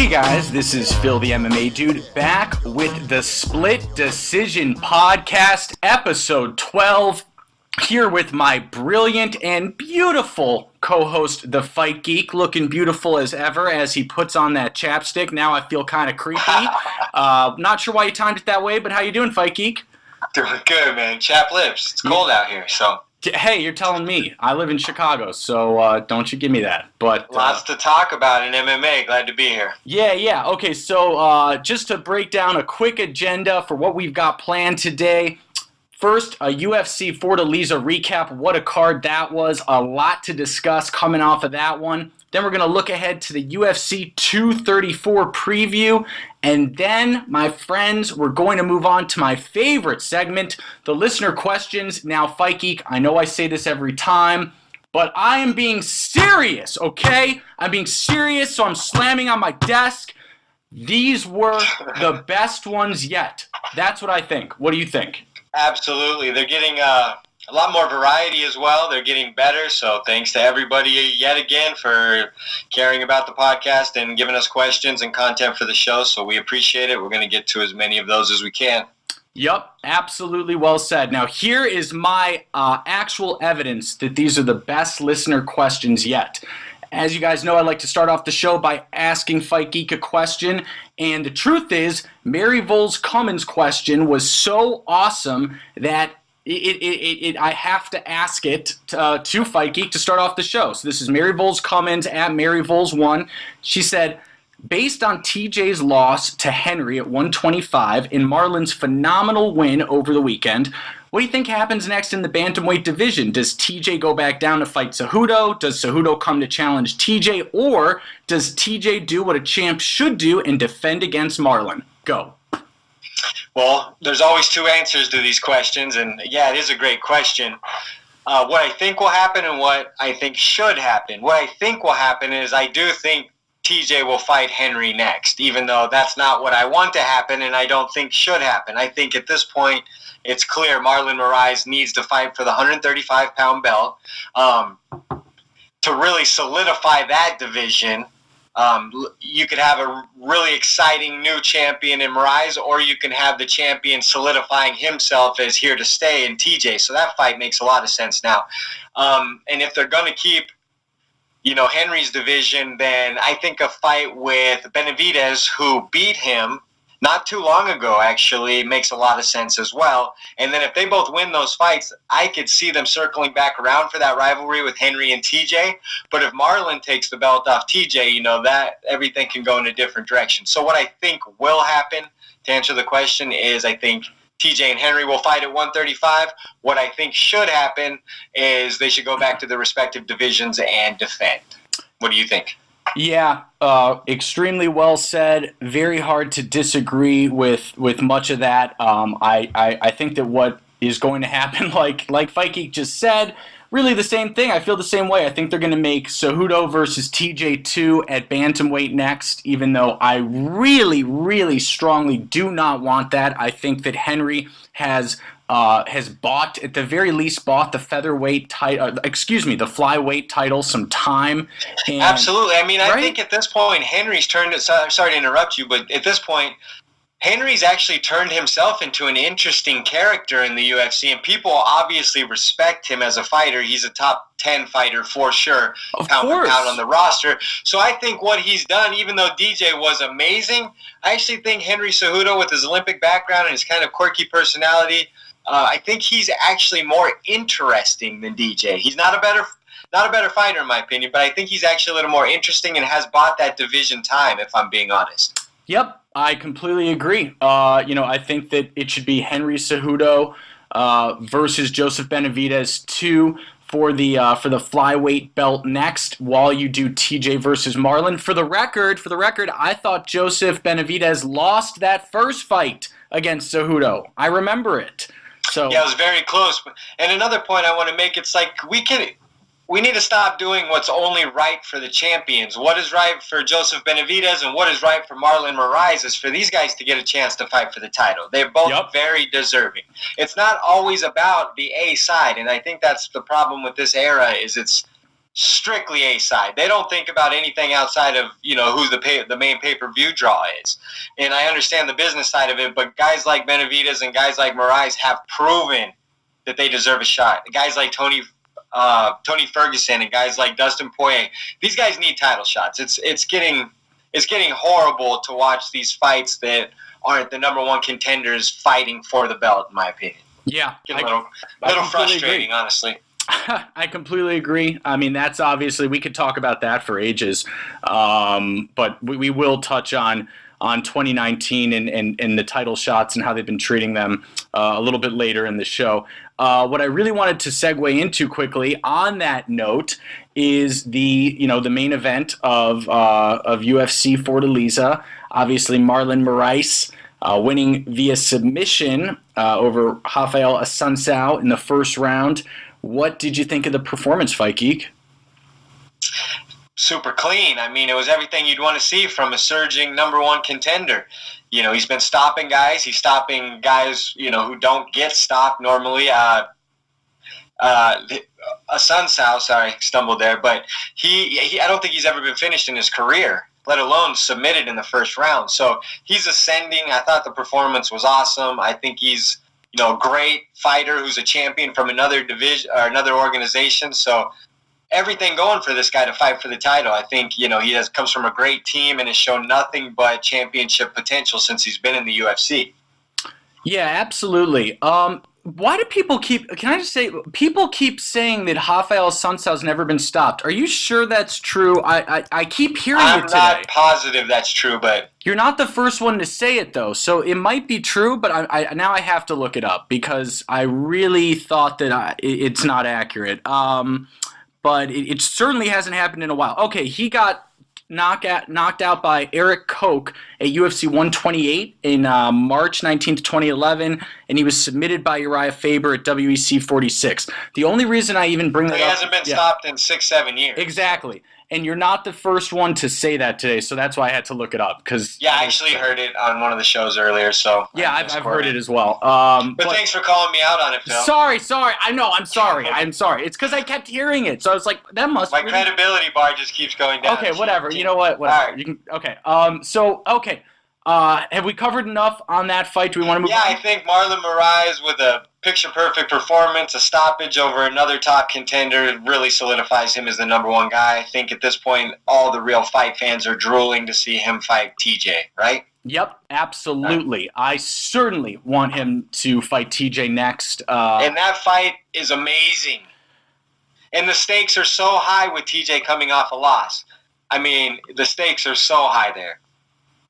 guys, this is Phil the MMA Dude back with the Split Decision Podcast, episode 12, here with my brilliant and beautiful co-host, the Fight Geek, looking beautiful as ever as he puts on that chapstick. Now I feel kind of creepy. Not sure why you timed it that way, but how you doing, Fight Geek? Doing good, man. Chap lips. It's cold out here, so... Hey, you're telling me. I live in Chicago, so don't you give me that. But lots to talk about in MMA. Glad to be here. Yeah. Okay, so just to break down a quick agenda for what we've got planned today. First, a UFC Fortaleza Recap. What a card that was. A lot to discuss coming off of that one. Then we're going to look ahead to the UFC 234 preview. And then, my friends, we're going to move on to my favorite segment, the listener questions. Now, Fight Geek, I know I say this every time, but I am being serious, okay? I'm being serious, so I'm slamming on my desk. These were the best ones yet. That's what I think. What do you think? Absolutely. They're getting a lot more variety as well. They're getting better. So thanks to everybody yet again for caring about the podcast and giving us questions and content for the show. So we appreciate it. We're going to get to as many of those as we can. Yep, absolutely well said. Now, here is my actual evidence that these are the best listener questions yet. As you guys know, I like to start off the show by asking Fight Geek a question, and the truth is, Mary Voles Cummins' question was so awesome that I have to ask it to Fight Geek to start off the show. So this is Mary Voles Cummins at Mary Voles1. She said, based on TJ's loss to Henry at 125 and Marlon's phenomenal win over the weekend, what do you think happens next in the bantamweight division? Does TJ go back down to fight Cejudo? Does Cejudo come to challenge TJ? Or does TJ do what a champ should do and defend against Marlon? Go. Well, there's always two answers to these questions, and yeah, it is a great question. What I think will happen and what I think should happen. What I think will happen is I do think TJ will fight Henry next, even though that's not what I want to happen and I don't think should happen. I think at this point, it's clear Marlon Moraes needs to fight for the 135-pound belt. To really solidify that division, you could have a really exciting new champion in Moraes, or you can have the champion solidifying himself as here to stay in TJ. So that fight makes a lot of sense now. And if they're going to keep Henry's division, then I think a fight with Benavidez, who beat him not too long ago, actually, makes a lot of sense as well. And then if they both win those fights, I could see them circling back around for that rivalry with Henry and TJ. But if Marlon takes the belt off TJ, that everything can go in a different direction. So what I think will happen, to answer the question, is I think TJ and Henry will fight at 135. What I think should happen is they should go back to their respective divisions and defend. What do you think? Yeah, extremely well said. Very hard to disagree with much of that. I think that what is going to happen, like Fight Geek just said, really the same thing. I feel the same way. I think they're going to make Cejudo versus TJ2 at bantamweight next, even though I really, really strongly do not want that. I think that Henry has bought, at the very least, the featherweight title, the flyweight title some time. And, absolutely. I mean, right? I think at this point, Henry's turned it, sorry to interrupt you, but at this point, Henry's actually turned himself into an interesting character in the UFC, and people obviously respect him as a fighter. He's a top 10 fighter for sure, pound for pound on the roster. So I think what he's done, even though DJ was amazing, I actually think Henry Cejudo, with his Olympic background and his kind of quirky personality, I think he's actually more interesting than DJ. He's not a better fighter in my opinion, but I think he's actually a little more interesting and has bought that division time, if I'm being honest. Yep, I completely agree. I think that it should be Henry Cejudo versus Joseph Benavidez 2 for the flyweight belt next, while you do TJ versus Marlon. For the record, I thought Joseph Benavidez lost that first fight against Cejudo. I remember it. So yeah, it was very close. And another point I want to make, it's like we need to stop doing what's only right for the champions. What is right for Joseph Benavidez and what is right for Marlon Moraes is for these guys to get a chance to fight for the title. They're both very deserving. It's not always about the A side, and I think that's the problem with this era, is it's strictly A side. They don't think about anything outside of, who the main pay-per-view draw is. And I understand the business side of it, but guys like Benavidez and guys like Moraes have proven that they deserve a shot. Guys like Tony Ferguson and guys like Dustin Poirier, these guys need title shots. It's getting horrible to watch these fights that aren't the number one contenders fighting for the belt, in my opinion. Yeah. A little frustrating, honestly. I completely agree. I mean, that's obviously, we could talk about that for ages, but we will touch on 2019 and the title shots and how they've been treating them a little bit later in the show. What I really wanted to segue into quickly on that note is the main event of UFC Fortaleza. Obviously, Marlon Moraes winning via submission over Rafael Assunção in the first round. What did you think of the performance, Fight Geek? Super clean. I mean, it was everything you'd want to see from a surging number one contender. He's been stopping guys. He's stopping guys, who don't get stopped normally. Assunção, sorry, stumbled there. But I don't think he's ever been finished in his career, let alone submitted in the first round. So he's ascending. I thought the performance was awesome. I think he's a great fighter who's a champion from another division or another organization. So everything going for this guy to fight for the title. I think, he comes from a great team and has shown nothing but championship potential since he's been in the UFC. Yeah, absolutely. Why do people people keep saying that Rafael Assunção's never been stopped. Are you sure that's true? I keep hearing it today. I'm not positive that's true, but... You're not the first one to say it, though, so it might be true, but now I have to look it up because I really thought that it's not accurate. But it certainly hasn't happened in a while. Okay, he got knocked out by Eric Koch at UFC 128 in March 19th, 2011, and he was submitted by Uriah Faber at WEC 46. The only reason I even bring that up... He hasn't been stopped in 6-7 years. Exactly. And you're not the first one to say that today, so that's why I had to look it up. Yeah, I actually heard it on one of the shows earlier, so... Yeah, I've heard it as well. But thanks for calling me out on it, Phil. Sorry. I know, I'm sorry. It's because I kept hearing it, so I was like, that must... My credibility bar just keeps going down. Okay, whatever. You know what? Whatever. All right. You can. Okay. Have we covered enough on that fight? Do we want to move on? Yeah, I think Marlon Moraes with a picture-perfect performance, a stoppage over another top contender, really solidifies him as the number one guy. I think at this point, all the real fight fans are drooling to see him fight TJ, right? Yep, absolutely. I certainly want him to fight TJ next. And that fight is amazing. And the stakes are so high with TJ coming off a loss. I mean, the stakes are so high there.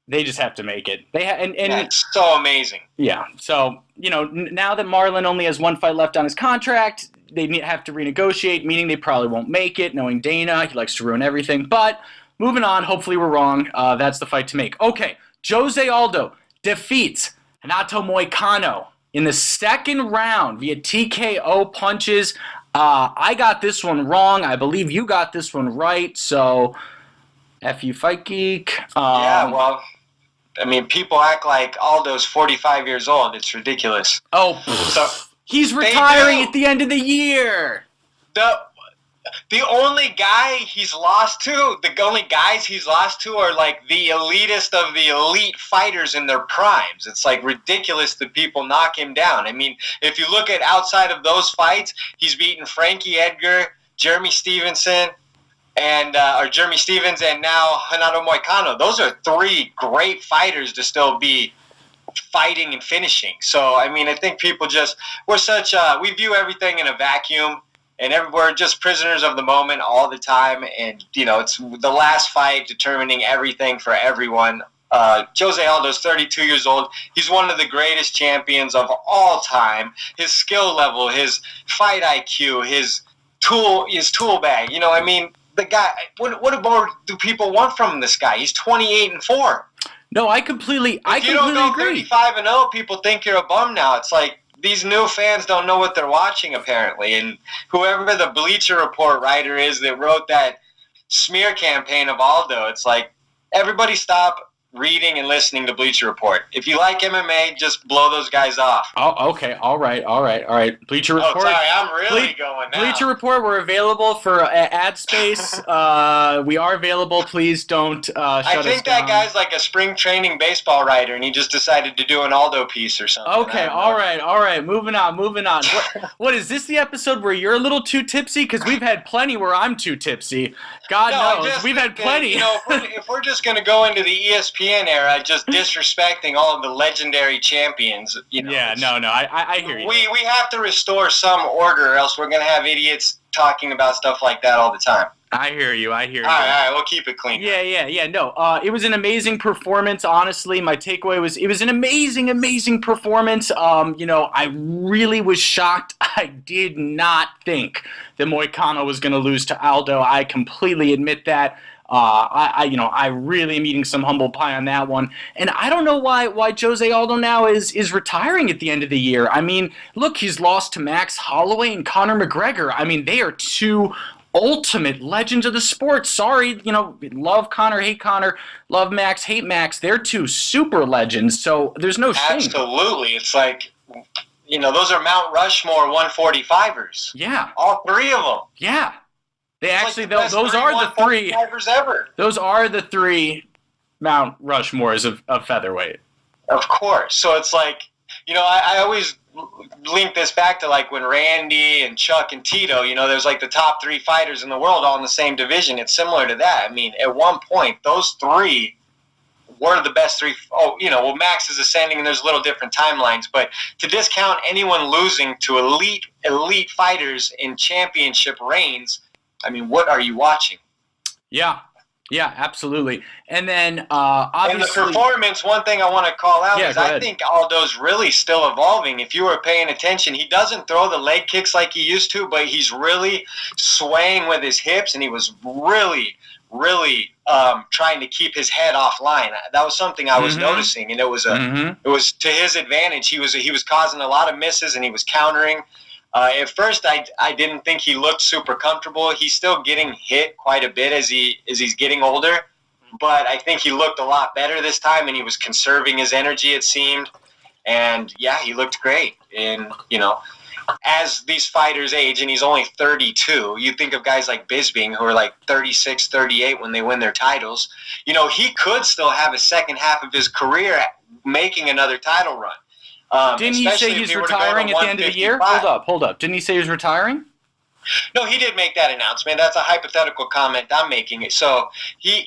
They just have to make it. It's so amazing. Yeah. So, now that Marlon only has one fight left on his contract, they have to renegotiate, meaning they probably won't make it, knowing Dana. He likes to ruin everything. But moving on, hopefully we're wrong. That's the fight to make. Okay, Jose Aldo defeats Renato Moicano in the second round via TKO punches. I got this one wrong. I believe you got this one right. So, F you, Fight Geek. Yeah, well... I mean, people act like Aldo's 45 years old. It's ridiculous. Oh, so he's retiring at the end of the year. The only guy he's lost to, the only guys he's lost to are like the elitist of the elite fighters in their primes. It's like ridiculous that people knock him down. I mean, if you look at outside of those fights, he's beaten Frankie Edgar, Jeremy Stevenson, and Jeremy Stevens, and now Renato Moicano. Those are three great fighters to still be fighting and finishing. So, I mean, I think people we view everything in a vacuum, and we're just prisoners of the moment all the time. And, it's the last fight determining everything for everyone. Jose Aldo's 32 years old. He's one of the greatest champions of all time. His skill level, his fight IQ, his tool bag. I mean, the guy, what more do people want from this guy? He's 28-4. No, I completely agree. If you don't go 35-0, people think you're a bum now. It's like these new fans don't know what they're watching, apparently. And whoever the Bleacher Report writer is that wrote that smear campaign of Aldo, it's like, everybody stop reading and listening to Bleacher Report. If you like MMA, just blow those guys off. Oh, okay. All right. Bleacher Report. Oh, sorry, I'm really going now. Bleacher Report, we're available for ad space. We are available. Please don't shut us down. I think that guy's like a spring training baseball writer, and he just decided to do an Aldo piece or something. Okay, all right. Moving on. What is this the episode where you're a little too tipsy? Because we've had plenty where I'm too tipsy. God knows. We've had plenty. If we're just going to go into the ESPN era, just disrespecting all of the legendary champions, Yeah, no, I hear you. We have to restore some order, or else we're going to have idiots talking about stuff like that all the time. I hear you. All right, we'll keep it clean. Yeah. No, it was an amazing performance. Honestly, my takeaway was it was an amazing performance. I really was shocked. I did not think that Moicano was going to lose to Aldo. I completely admit that. I really am eating some humble pie on that one. And I don't know why Jose Aldo now is retiring at the end of the year. I mean, look, he's lost to Max Holloway and Conor McGregor. I mean, they are two ultimate legends of the sport. Sorry, love Conor, hate Conor, love Max, hate Max. They're two super legends, so there's no shame. Absolutely. It's like, those are Mount Rushmore 145ers. Yeah. All three of them. Yeah. They actually, like those are the three. Ever. Those are the three Mount Rushmores of featherweight. Of course. So it's like, I always link this back to like when Randy and Chuck and Tito, there's like the top three fighters in the world all in the same division. It's similar to that. I mean, at one point, those three were the best three. Max is ascending and there's little different timelines, but to discount anyone losing to elite fighters in championship reigns, I mean, what are you watching? Yeah, absolutely. And then, obviously... In the performance, one thing I want to call out is I think Aldo's really still evolving. If you were paying attention, he doesn't throw the leg kicks like he used to, but he's really swaying with his hips, and he was really trying to keep his head offline. That was something I was noticing, and it was to his advantage. He was causing a lot of misses, and he was countering. At first, I didn't think he looked super comfortable. He's still getting hit quite a bit as he's getting older, but I think he looked a lot better this time, and he was conserving his energy, it seemed. And, yeah, he looked great. And, as these fighters age, and he's only 32, you think of guys like Bisping who are like 36, 38 when they win their titles. He could still have a second half of his career making another title run. Didn't he say he's retiring at the end of the year? Hold up. Didn't he say he was retiring? No, he did make that announcement. That's a hypothetical comment I'm making. So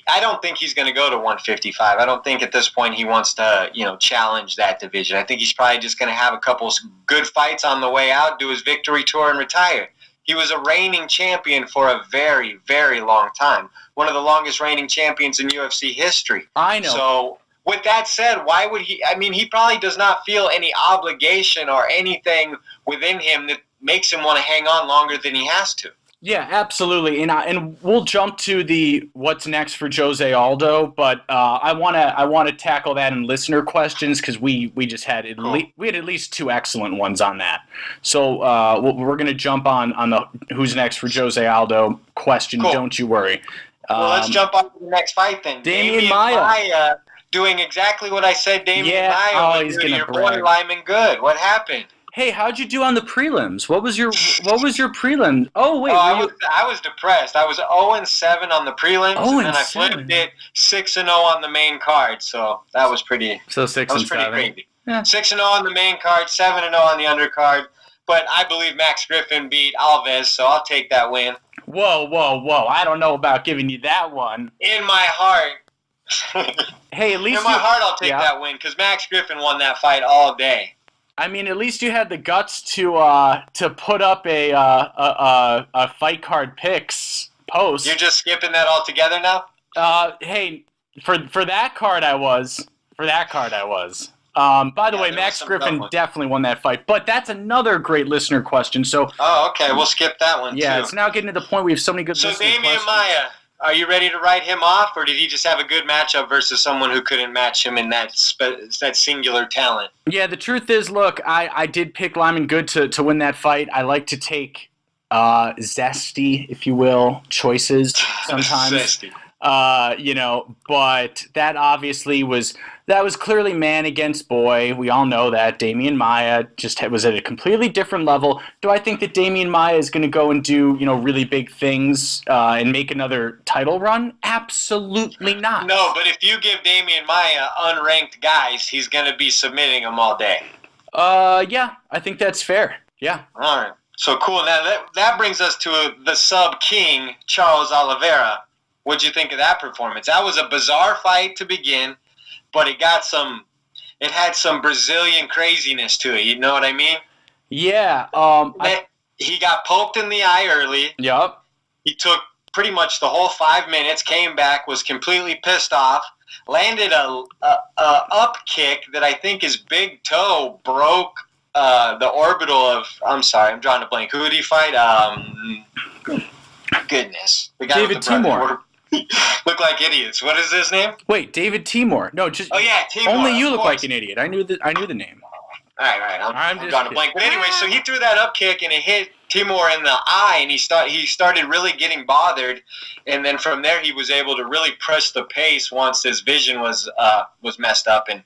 I don't think he's going to go to 155. I don't think at this point he wants to, challenge that division. I think he's probably just going to have a couple good fights on the way out, do his victory tour, and retire. He was a reigning champion for a very, very long time. One of the longest reigning champions in UFC history. I know. So... with that said, why would he? I mean, he probably does not feel any obligation or anything within him that makes him want to hang on longer than he has to. Yeah, absolutely. And we'll jump to the what's next for Jose Aldo, but I want to tackle that in listener questions because we just had at least two excellent ones on that. So we're going to jump on the who's next for Jose Aldo question. Cool. Don't you worry. Well, let's jump on to the next fight then. Damian Maia. Doing exactly what I said Damian Maia would do to your boy Lyman Good. What happened? Hey, how'd you do on the prelims? What was your prelim? Oh, wait. I was depressed. I was 0-7 on the prelims, and then I flipped it 6-0 on the main card. So that was pretty. So 6-7. Crazy. Yeah. 6-0 on the main card, 7-0 on the undercard. But I believe Max Griffin beat Alves, so I'll take that win. Whoa! I don't know about giving you that one. In my heart. Hey, at least in my heart, I'll take that win because Max Griffin won that fight all day. I mean, at least you had the guts to put up a fight card picks post. You're just skipping that altogether now? Hey, for that card I was. By the way, Max Griffin definitely won that fight, but that's another great listener question. So. Oh, okay, we'll skip that one too. Yeah, it's now getting to the point we have so many good listener questions. So Damian Maia. Are you ready to write him off, or did he just have a good matchup versus someone who couldn't match him in that singular talent? Yeah, the truth is, look, I did pick Lyman Good to win that fight. I like to take zesty, if you will, choices sometimes. Zesty. But that obviously was clearly man against boy. We all know that. Damian Maia was at a completely different level. Do I think that Damian Maia is going to go and do, really big things and make another title run? Absolutely not. No, but if you give Damian Maia unranked guys, he's going to be submitting them all day. Yeah, I think that's fair. Yeah. All right. So cool. Now that brings us to the sub-king, Charles Oliveira. What'd you think of that performance? That was a bizarre fight to begin, but it had some Brazilian craziness to it. You know what I mean? Yeah. He got poked in the eye early. Yup. He took pretty much the whole 5 minutes, came back, was completely pissed off, landed a up kick that I think his big toe broke the orbital of. I'm sorry, I'm drawing a blank. Who did he fight? Goodness, the guy David with the brother. Timur. Look like idiots. What is his name? Wait, David Timur. No, just. Oh yeah, Timur. Only you look like an idiot. I knew the name. All right. I'm just drawing a blank. But anyway, so he threw that up kick and it hit Timur in the eye, and he started really getting bothered, and then from there he was able to really press the pace once his vision was messed up. And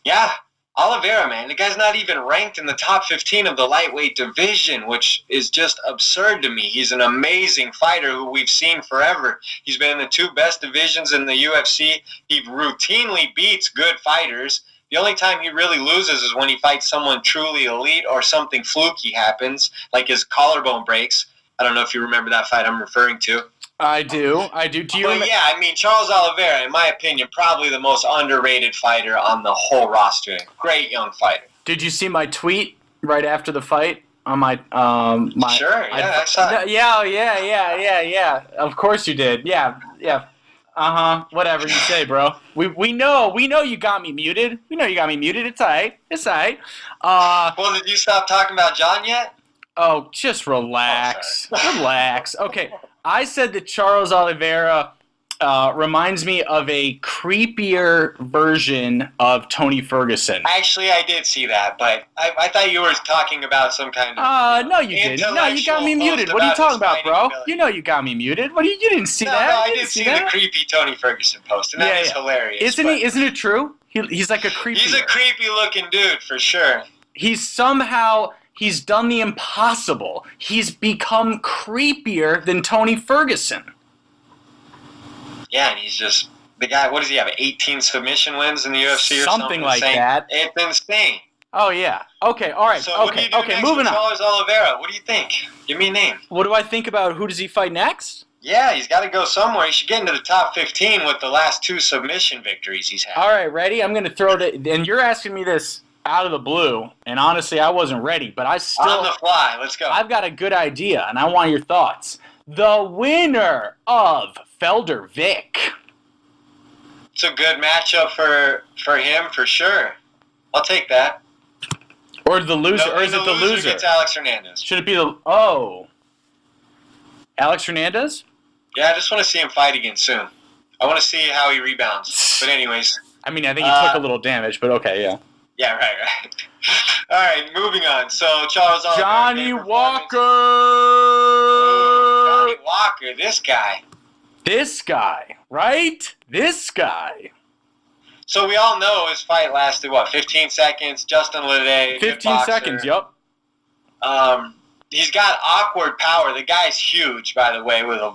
yeah, Oliveira, man, the guy's not even ranked in the top 15 of the lightweight division, which is just absurd to me. He's an amazing fighter who we've seen forever. He's been in the 2 best divisions in the UFC. He routinely beats good fighters. The only time he really loses is when he fights someone truly elite or something fluky happens, like his collarbone breaks. I don't know if you remember that fight I'm referring to. I do. Do you remember? Yeah, I mean, Charles Oliveira, in my opinion, probably the most underrated fighter on the whole roster. Great young fighter. Did you see my tweet right after the fight on my Sure, yeah, I saw it. Yeah. Of course you did. Yeah. Whatever you say, bro. We know you got me muted. We know you got me muted. It's alright. Well, did you stop talking about John yet? Oh, just relax. Relax. Okay. I said that Charles Oliveira reminds me of a creepier version of Tony Ferguson. Actually, I did see that, but I thought you were talking about some kind of. No, you didn't. No, you got me muted. What are you talking about, bro? You know you got me muted. You didn't see that? No, I did see the creepy Tony Ferguson post, and that was hilarious. Isn't it true? He's like a creepy. He's a creepy looking dude for sure. He's done the impossible. He's become creepier than Tony Ferguson. Yeah, and he's just the guy. What does he have? 18 submission wins in the UFC or something like that. It's insane. Oh yeah. Okay. All right. So what do you do next moving with on. Charles Oliveira? What do you think? Give me a name. What do I think about who does he fight next? Yeah, he's got to go somewhere. He should get into the top 15 with the last 2 submission victories he's had. All right, ready? I'm going to throw it. And you're asking me this out of the blue, and honestly, I wasn't ready, but I still... On the fly, let's go. I've got a good idea, and I want your thoughts. The winner of Felder Vic. It's a good matchup for him, for sure. I'll take that. Or the loser, or is it the loser? Gets Alex Hernandez. Should it be the... Oh. Alex Hernandez? Yeah, I just want to see him fight again soon. I want to see how he rebounds. But anyways... I mean, I think he took a little damage, but okay, yeah. Yeah, right. All right, moving on. So, Charles Oliveira. Johnny Walker! Oh, Johnny Walker, this guy. This guy, right? This guy. So, we all know his fight lasted, 15 seconds? Justin Lede. 15 seconds, yep. He's got awkward power. The guy's huge, by the way, with an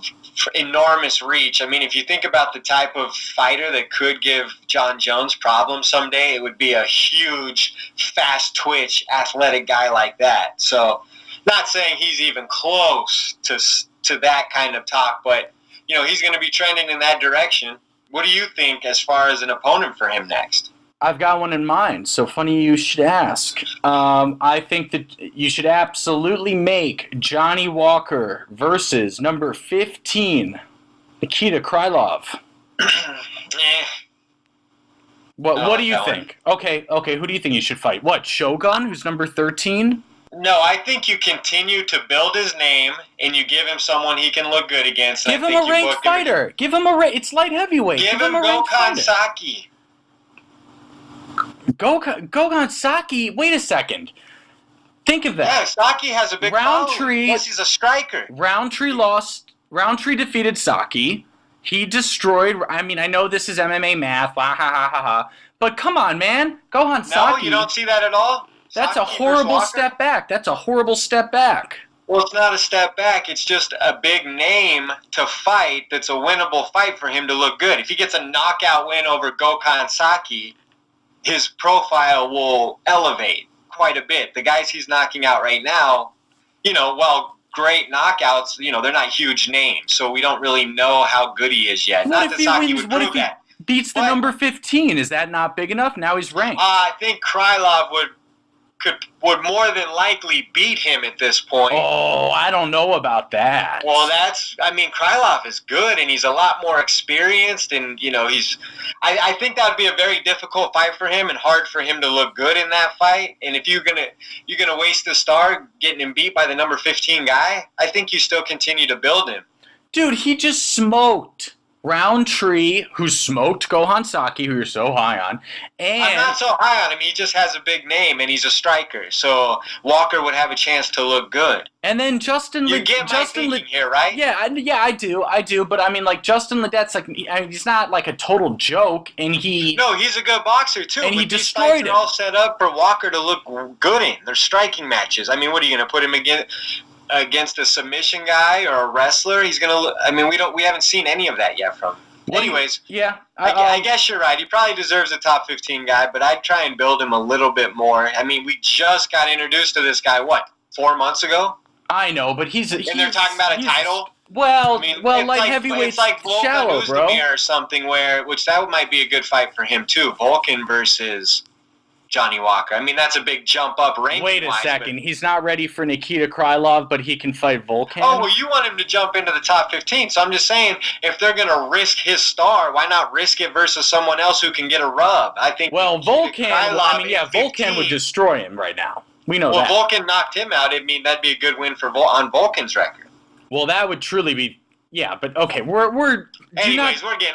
enormous reach. I mean, if you think about the type of fighter that could give John Jones problems someday, it would be a huge, fast twitch, athletic guy like that. So, not saying he's even close to that kind of talk, but, he's going to be trending in that direction. What do you think as far as an opponent for him next? I've got one in mind, so funny you should ask. I think that you should absolutely make Johnny Walker versus number 15, Nikita Krylov. What do you think? Okay, who do you think you should fight? What, Shogun, who's number 13? No, I think you continue to build his name, and you give him someone he can look good against. Give him a ranked fighter. Give him it's light heavyweight. Give him a ranked fighter. Saki. Gogan Saki, wait a second. Think of that. Yeah, Saki has a big Roundtree. Plus he's a striker. Roundtree defeated Saki. He destroyed. I mean, I know this is MMA math, ha ha ha ha ha. But come on, man, Gohan Saki. No, you don't see that at all? That's a Saki horrible versus Walker? step back. That's a horrible step back. Well, it's not a step back. It's just a big name to fight that's a winnable fight for him to look good. If he gets a knockout win over Gokhan Saki, his profile will elevate quite a bit. The guys he's knocking out right now, while great knockouts, they're not huge names, so we don't really know how good he is yet. What if he wins? What if he beats the number 15? Is that not big enough? Now he's ranked. I think Krylov would more than likely beat him at this point. Oh, I don't know about that. Well, Krylov is good, and he's a lot more experienced, and, I think that would be a very difficult fight for him and hard for him to look good in that fight. And if you're gonna waste the star getting him beat by the number 15 guy, I think you still continue to build him. Dude, he just smoked Roundtree, who smoked Gohan Saki, who you're so high on. And I'm not so high on him. He just has a big name, and he's a striker. So Walker would have a chance to look good. And then Justin... You get my thinking here, right? Yeah, I do. But, Justin Ledette's, he's not, a total joke, and he... No, he's a good boxer, too. And but he these destroyed fights him. are all set up for Walker to look good in. They're striking matches. What are you going to put him against a submission guy or a wrestler? He's gonna. We haven't seen any of that yet from him. Anyways, yeah, I guess you're right. He probably deserves a top 15 guy, but I'd try and build him a little bit more. We just got introduced to this guy 4 months ago? I know, but he's and they're talking about a title. Well, heavyweight's it's like Volkan shallow, bro. Oezdemir or something which that might be a good fight for him too. Volkan versus Johnny Walker. That's a big jump up ranking. Wait a second. He's not ready for Nikita Krylov, but he can fight Volkan? Oh, well, you want him to jump into the top 15. So I'm just saying, if they're going to risk his star, why not risk it versus someone else who can get a rub? I think. Well, Volkan, Volkan would destroy him right now. We know that. Well, Volkan knocked him out. That'd be a good win on Volkan's record. Well, that would truly be. Yeah, but okay, we're we're getting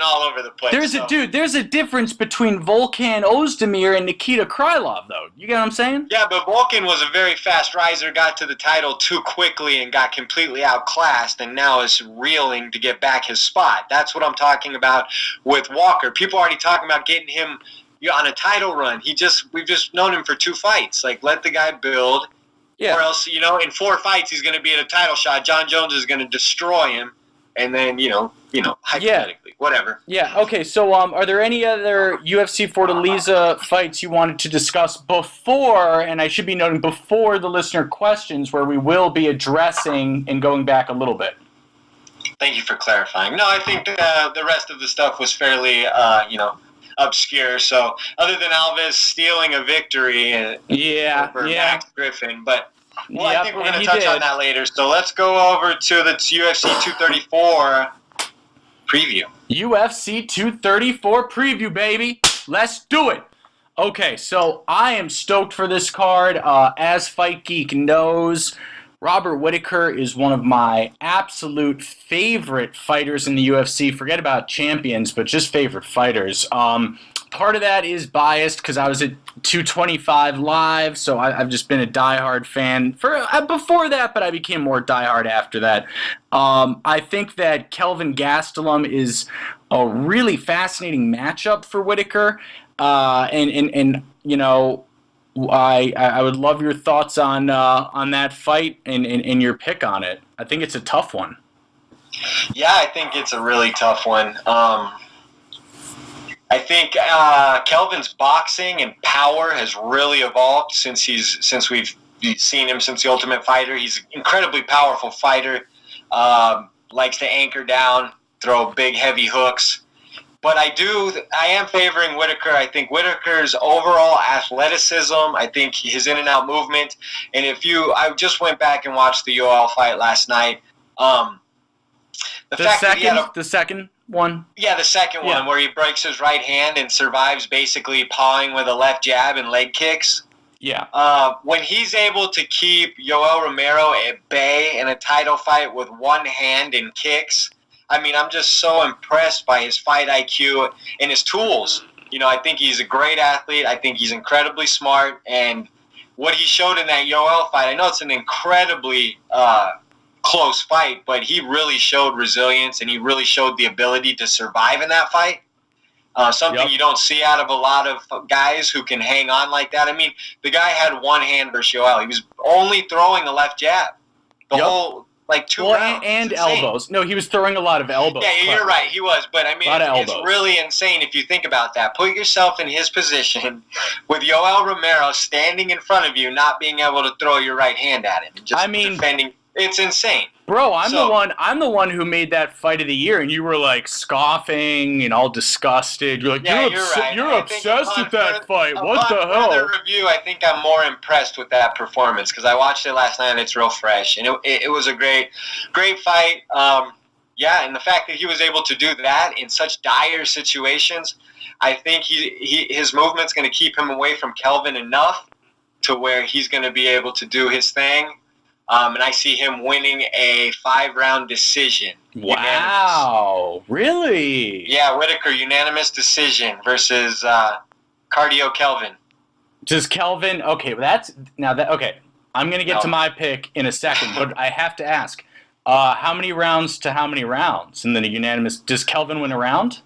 all over the place. There's a difference between Volkan Oezdemir and Nikita Krylov, though. You get what I'm saying? Yeah, but Volkan was a very fast riser, got to the title too quickly and got completely outclassed, and now is reeling to get back his spot. That's what I'm talking about with Walker. People are already talking about getting him on a title run. We've just known him for 2 fights. Let the guy build. Yeah. Or else, in 4 fights he's going to be at a title shot. John Jones is going to destroy him. And then, hypothetically, whatever. Yeah, okay, so are there any other UFC Fortaleza fights you wanted to discuss before, and I should be noting before the listener questions, where we will be addressing and going back a little bit? Thank you for clarifying. No, I think the rest of the stuff was fairly, obscure. So, other than Alves stealing a victory over Max Griffin, but... Well, I think we're going to touch on that later. So let's go over to the UFC 234 preview. UFC 234 preview, baby. Let's do it. Okay, so I am stoked for this card. As Fight Geek knows, Robert Whittaker is one of my absolute favorite fighters in the UFC. Forget about champions, but just favorite fighters. Part of that is biased because I was at 225 live, so I've just been a diehard fan before that, but I became more diehard after that. I think that Kelvin Gastelum is a really fascinating matchup for Whittaker, and I would love your thoughts on that fight and your pick on it. I think it's a tough one. Yeah, I think it's a really tough one. I think Kelvin's boxing and power has really evolved since we've seen him since The Ultimate Fighter. He's an incredibly powerful fighter. Likes to anchor down, throw big heavy hooks. But I am favoring Whittaker. I think Whittaker's overall athleticism, I think his in and out movement, and I just went back and watched the Yoel fight last night. The second one? Yeah, the second one where he breaks his right hand and survives basically pawing with a left jab and leg kicks. Yeah. When he's able to keep Yoel Romero at bay in a title fight with one hand and kicks, I'm just so impressed by his fight IQ and his tools. I think he's a great athlete. I think he's incredibly smart. And what he showed in that Yoel fight, I know it's an incredibly close fight, but he really showed resilience and he really showed the ability to survive in that fight. Something you don't see out of a lot of guys who can hang on like that. I mean, the guy had one hand versus Yoel. He was only throwing the left jab. The whole, like, 2 rounds. And elbows. No, he was throwing a lot of elbows. Yeah, you're right. He was. But, I mean, it's elbows. really insane if you think about that. Put yourself in his position with Yoel Romero standing in front of you, not being able to throw your right hand at him. Just defending. It's insane. Bro, I'm the one who made that fight of the year, and you were like scoffing and all disgusted. You're like, you're obsessed with that fight. What the hell? Further review, I think I'm more impressed with that performance because I watched it last night and it's real fresh, and it was a great fight. And the fact that he was able to do that in such dire situations, I think his movement's going to keep him away from Kelvin enough to where he's going to be able to do his thing. And I see him winning a 5-round decision. Wow. Unanimous. Really? Yeah, Whitaker, unanimous decision versus Cardio Kelvin. Does Kelvin... Okay, okay. I'm going to get to my pick in a second, but I have to ask, how many rounds to how many rounds? And then a unanimous... Does Kelvin win a round?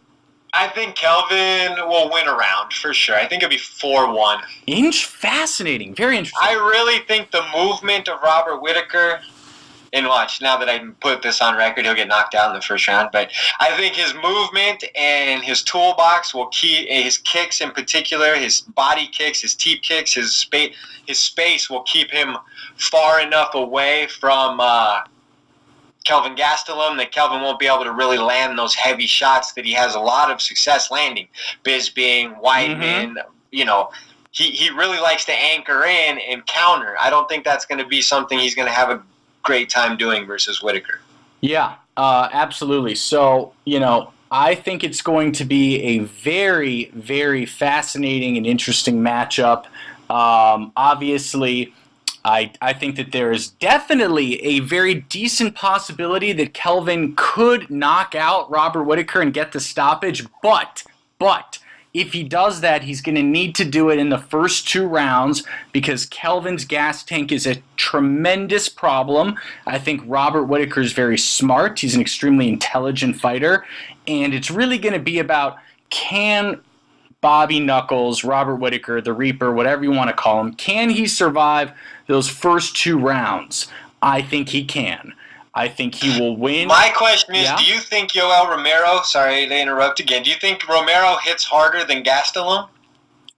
I think Kelvin will win a round, for sure. I think it'll be 4-1. Fascinating. Very interesting. I really think the movement of Robert Whitaker, and watch, now that I put this on record, he'll get knocked out in the first round, but I think his movement and his toolbox will keep, his kicks in particular, his body kicks, his teep kicks, his space will keep him far enough away from Kelvin Gastelum that Kelvin won't be able to really land those heavy shots that he has a lot of success landing. Bisping, Weidman, he really likes to anchor in and counter. I don't think that's going to be something he's going to have a great time doing versus Whitaker. Yeah, absolutely. So, I think it's going to be a very, very fascinating and interesting matchup. Obviously, I think that there is definitely a very decent possibility that Kelvin could knock out Robert Whitaker and get the stoppage, but if he does that, he's going to need to do it in the first 2 rounds because Kelvin's gas tank is a tremendous problem. I think Robert Whitaker is very smart. He's an extremely intelligent fighter, and it's really going to be about can Bobby Knuckles, Robert Whitaker, the Reaper, whatever you want to call him, can he survive those first 2 rounds? I think he can. I think he will win. My question is, do you think Yoel Romero, sorry to interrupt again, do you think Romero hits harder than Gastelum?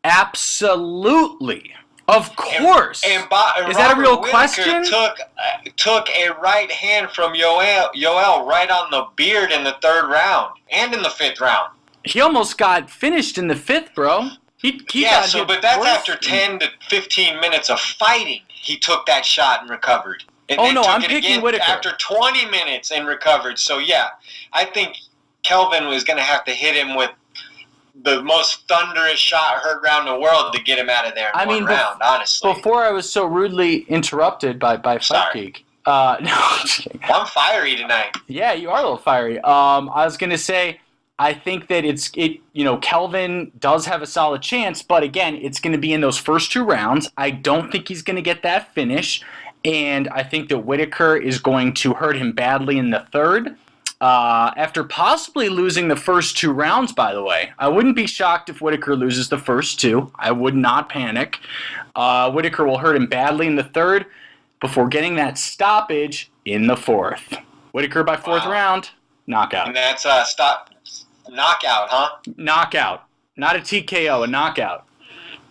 Absolutely. Of course. And is that a real Whitaker question? Took a right hand from Yoel right on the beard in the 3rd round and in the 5th round. He almost got finished in the 5th, bro. But that's after 10 to 15 minutes of fighting. He took that shot and recovered. And I'm picking Whitaker. After 20 minutes and recovered. So, yeah, I think Kelvin was going to have to hit him with the most thunderous shot heard around the world to get him out of there in one round, honestly. Before I was so rudely interrupted by Fight Geek. No, I'm just kidding. I'm fiery tonight. Yeah, you are a little fiery. I was going to say, I think that Kelvin does have a solid chance, but again, it's going to be in those first 2 rounds. I don't think he's going to get that finish, and I think that Whitaker is going to hurt him badly in the 3rd. After possibly losing the first 2 rounds, by the way. I wouldn't be shocked if Whitaker loses the first 2. I would not panic. Whitaker will hurt him badly in the 3rd before getting that stoppage in the 4th. Whitaker by 4th round, knockout. And that's knockout, huh? Knockout. Not a TKO, a knockout.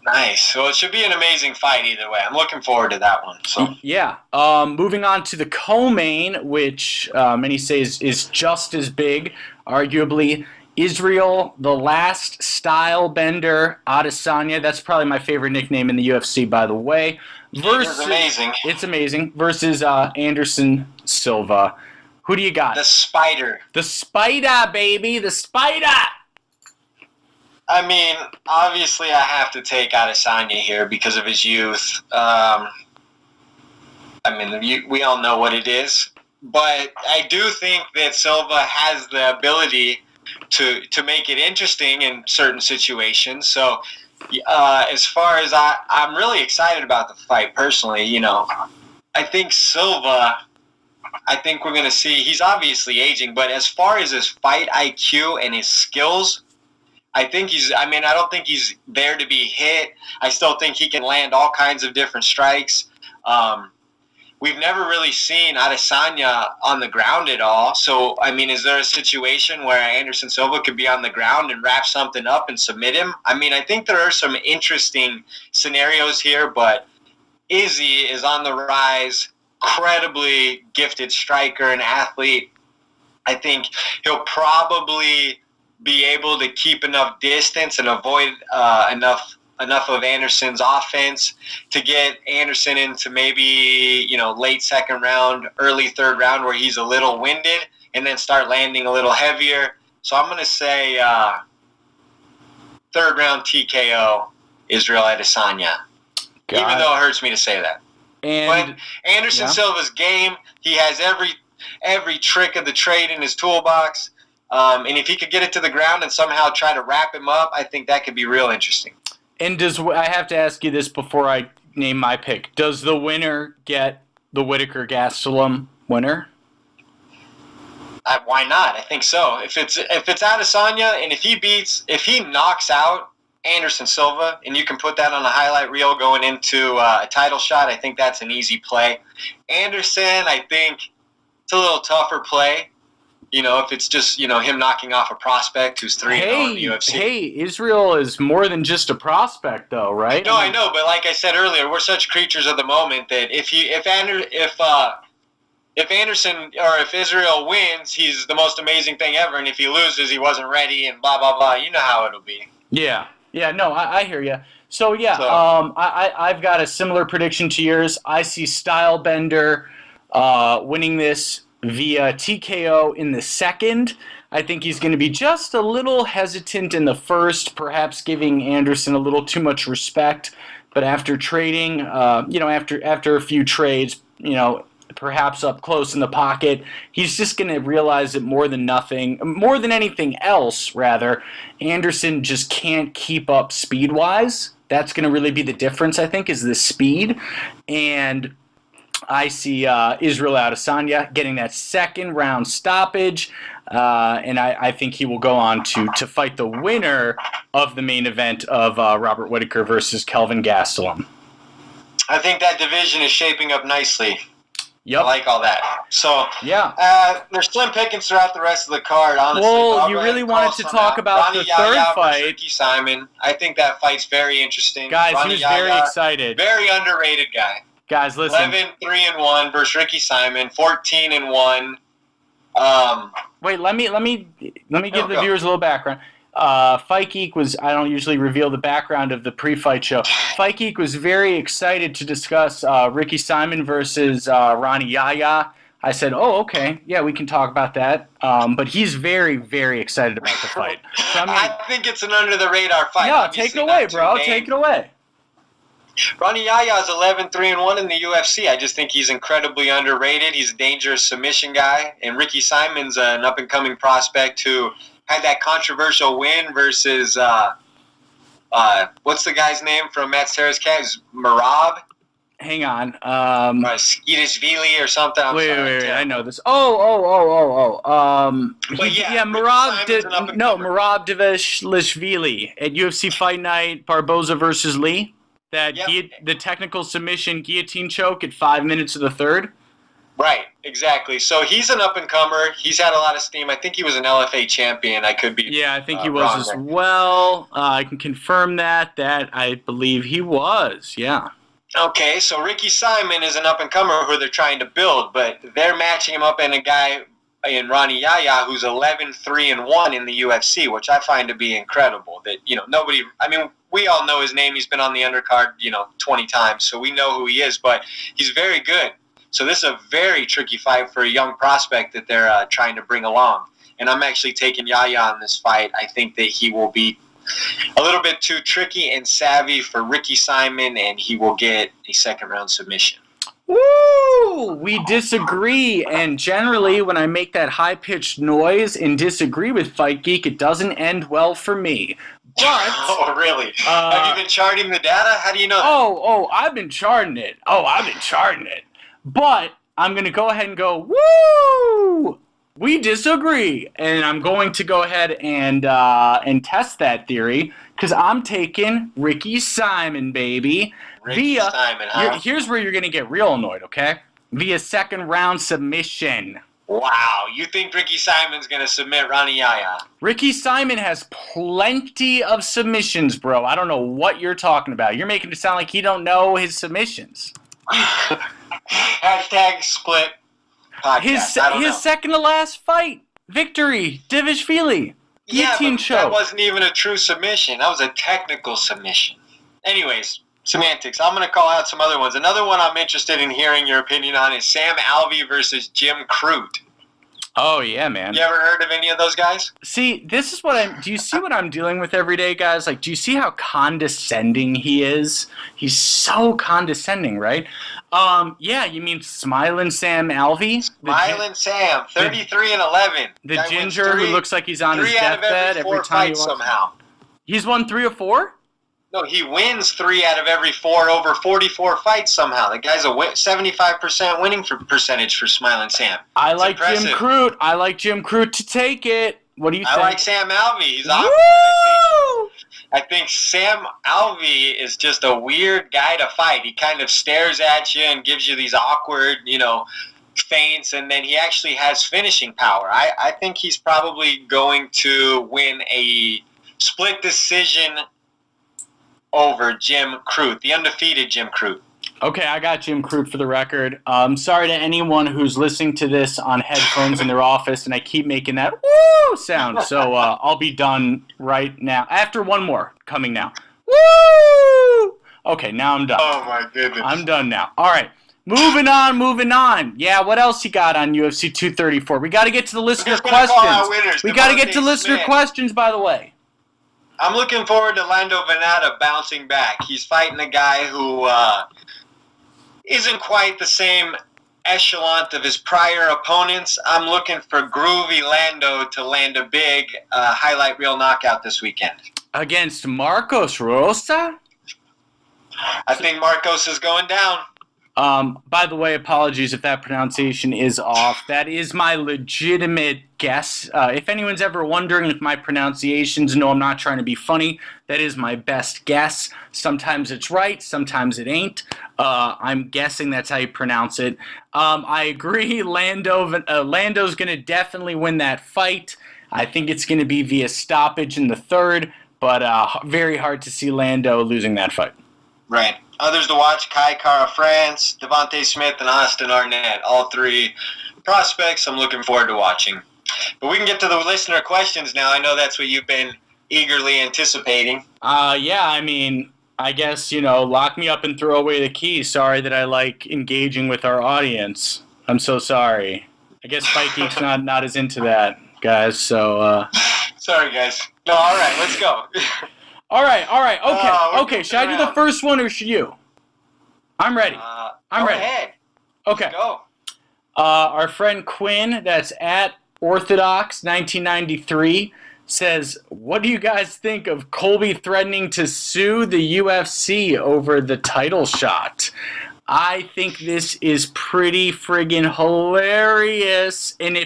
Nice. So it should be an amazing fight either way. I'm looking forward to that one. So yeah. Moving on to the co-main, which many say is just as big, arguably. Israel, the last style bender, Adesanya. That's probably my favorite nickname in the UFC, by the way. It's amazing. It's amazing. Versus Anderson Silva. Who do you got? The Spider. The Spider, baby. The Spider. I mean, obviously I have to take Adesanya here because of his youth. We all know what it is. But I do think that Silva has the ability to make it interesting in certain situations. So as far as I'm really excited about the fight personally. I think Silva I think we're going to see, he's obviously aging, but as far as his fight IQ and his skills, I don't think he's there to be hit. I still think he can land all kinds of different strikes. We've never really seen Adesanya on the ground at all. So, I mean, is there a situation where Anderson Silva could be on the ground and wrap something up and submit him? I mean, I think there are some interesting scenarios here, but Izzy is on the rise, incredibly gifted striker and athlete. I think he'll probably be able to keep enough distance and avoid enough of Anderson's offense to get Anderson into maybe, late second round, early third round where he's a little winded and then start landing a little heavier. So I'm going to say third round TKO, Israel Adesanya. Even though it hurts me to say that. But Anderson Silva's game, he has every trick of the trade in his toolbox. And if he could get it to the ground and somehow try to wrap him up, I think that could be real interesting. And I have to ask you this before I name my pick. Does the winner get the Whittaker-Gastelum winner? Why not? I think so. If it's Adesanya and if he knocks out Anderson Silva, and you can put that on a highlight reel going into a title shot, I think that's an easy play. Anderson, I think it's a little tougher play. If it's just, him knocking off a prospect who's 3-0 in the UFC. Hey, Israel is more than just a prospect, though, right? No, I know, but like I said earlier, we're such creatures of the moment that if Anderson or if Israel wins, he's the most amazing thing ever, and if he loses, he wasn't ready, and blah blah blah. You know how it'll be. Yeah. No, I hear you. So I've got a similar prediction to yours. I see Stylebender winning this via TKO in the second. I think he's going to be just a little hesitant in the first, perhaps giving Anderson a little too much respect. But after trading, after a few trades, perhaps up close in the pocket, he's just going to realize that more than anything else, Anderson just can't keep up speed-wise. That's going to really be the difference, I think, is the speed. And I see Israel Adesanya getting that second round stoppage, and I think he will go on to fight the winner of the main event of Robert Whittaker versus Kelvin Gastelum. I think that division is shaping up nicely. Yep. I like all that. So, there's slim pickings throughout the rest of the card, honestly. Well, you really wanted to talk about the third fight. Ricky Simon. I think that fight's very interesing. Guys, he was very excited. Very underrated guy. Guys, listen. 11-3-1 versus Ricky Simon. 14-1. Wait, let me give the viewers a little background. Fight Geek I don't usually reveal the background of the pre-fight show. Fight Geek was very excited to discuss Ricky Simon versus Ronnie Yahya. I said, oh, okay, yeah, we can talk about that. But he's very, very excited about the fight. So, I think it's an under-the-radar fight. Yeah, take it away, bro. Take it away. Ronnie Yahya is 11-3-1 in the UFC. I just think he's incredibly underrated. He's a dangerous submission guy. And Ricky Simon's an up-and-coming prospect who had that controversial win versus, what's the guy's name from Matt Serra's Cat? Marab? Hang on. Skidishvili or something. Wait, I know this. But Marab Devashvili at UFC Fight Night, Barboza versus Lee. The technical submission guillotine choke at 5 minutes of the third. Right, exactly. So he's an up-and-comer. He's had a lot of steam. I think he was an LFA champion. I could be Yeah, I think he was as well. I can confirm that I believe he was, yeah. Okay, so Ricky Simon is an up-and-comer who they're trying to build, but they're matching him up in a guy in Ronnie Yahya who's 11-3-1 in the UFC, which I find to be incredible. That, we all know his name. He's been on the undercard, 20 times, so we know who he is, but he's very good. So this is a very tricky fight for a young prospect that they're trying to bring along. And I'm actually taking Yahya on this fight. I think that he will be a little bit too tricky and savvy for Ricky Simon, and he will get a second-round submission. Woo! We disagree, and generally when I make that high-pitched noise and disagree with Fight Geek, it doesn't end well for me. But, oh, really? Have you been charting the data? How do you know that? I've been charting it. But I'm going to go ahead and go, woo! We disagree. And I'm going to go ahead and test that theory because I'm taking Ricky Simon, baby. Ricky Simon, huh? Here's where you're going to get real annoyed, okay? Via second round submission. Wow, you think Ricky Simon's going to submit Ronnie Yaya? Ricky Simon has plenty of submissions, bro. I don't know what you're talking about. You're making it sound like he don't know his submissions. Hashtag split podcast. His second to last fight, victory, Divishvili. Yeah, but show. That wasn't even a true submission. That was a technical submission. Anyways, semantics. I'm going to call out some other ones. Another one I'm interested in hearing your opinion on is Sam Alvey versus Jim Crute. Oh, yeah, man. You ever heard of any of those guys? See, this is what do you see what I'm dealing with every day, guys? Like, do you see how condescending he is? He's so condescending, right? Yeah, you mean Smiling Sam Alvey? Smiling Sam, 33-11. The ginger who looks like he's on his deathbed every time he somehow. He's won 3 or 4? No, he wins 3 out of every 4 over 44 fights somehow. The guy's a 75% winning percentage for Smiling Sam. I like Jim Crute. I like Jim Crute to take it. What do you think? I like Sam Alvey. He's awkward. I think Sam Alvey is just a weird guy to fight. He kind of stares at you and gives you these awkward, feints, and then he actually has finishing power. I think he's probably going to win a split decision over Jim Crute, the undefeated Jim Crute. Okay, I got Jim Crute for the record. Sorry to anyone who's listening to this on headphones in their office, and I keep making that woo sound. So I'll be done right now. After one more, coming now. Woo! Okay, now I'm done. Oh my goodness. I'm done now. All right, moving on. Yeah, what else you got on UFC 234? We got to get to the listener questions. We got to get to listener questions, by the way. I'm looking forward to Lando Venata bouncing back. He's fighting a guy who isn't quite the same echelon of his prior opponents. I'm looking for groovy Lando to land a big highlight reel knockout this weekend. Against Marcos Rosa? I think Marcos is going down. By the way, apologies if that pronunciation is off. That is my legitimate guess. If anyone's ever wondering if my pronunciations, no, I'm not trying to be funny. That is my best guess. Sometimes it's right, sometimes it ain't. I'm guessing that's how you pronounce it. I agree. Lando's going to definitely win that fight. I think it's going to be via stoppage in the third, but very hard to see Lando losing that fight. Right. Others to watch: Kai Kara France, Devontae Smith, and Austin Arnett. All 3 prospects I'm looking forward to watching. But we can get to the listener questions now. I know that's what you've been eagerly anticipating. Yeah, I mean, I guess, lock me up and throw away the keys. Sorry that I like engaging with our audience. I'm so sorry. I guess Fight Geek's not as into that, guys, so... Sorry, guys. No, all right, let's go. All right. Okay. Should I do the first one or should you? I'm ready. I'm ready. Go ahead. Okay. Let's go. Our friend Quinn, that's at Orthodox1993, says, what do you guys think of Colby threatening to sue the UFC over the title shot? I think this is pretty friggin' hilarious. And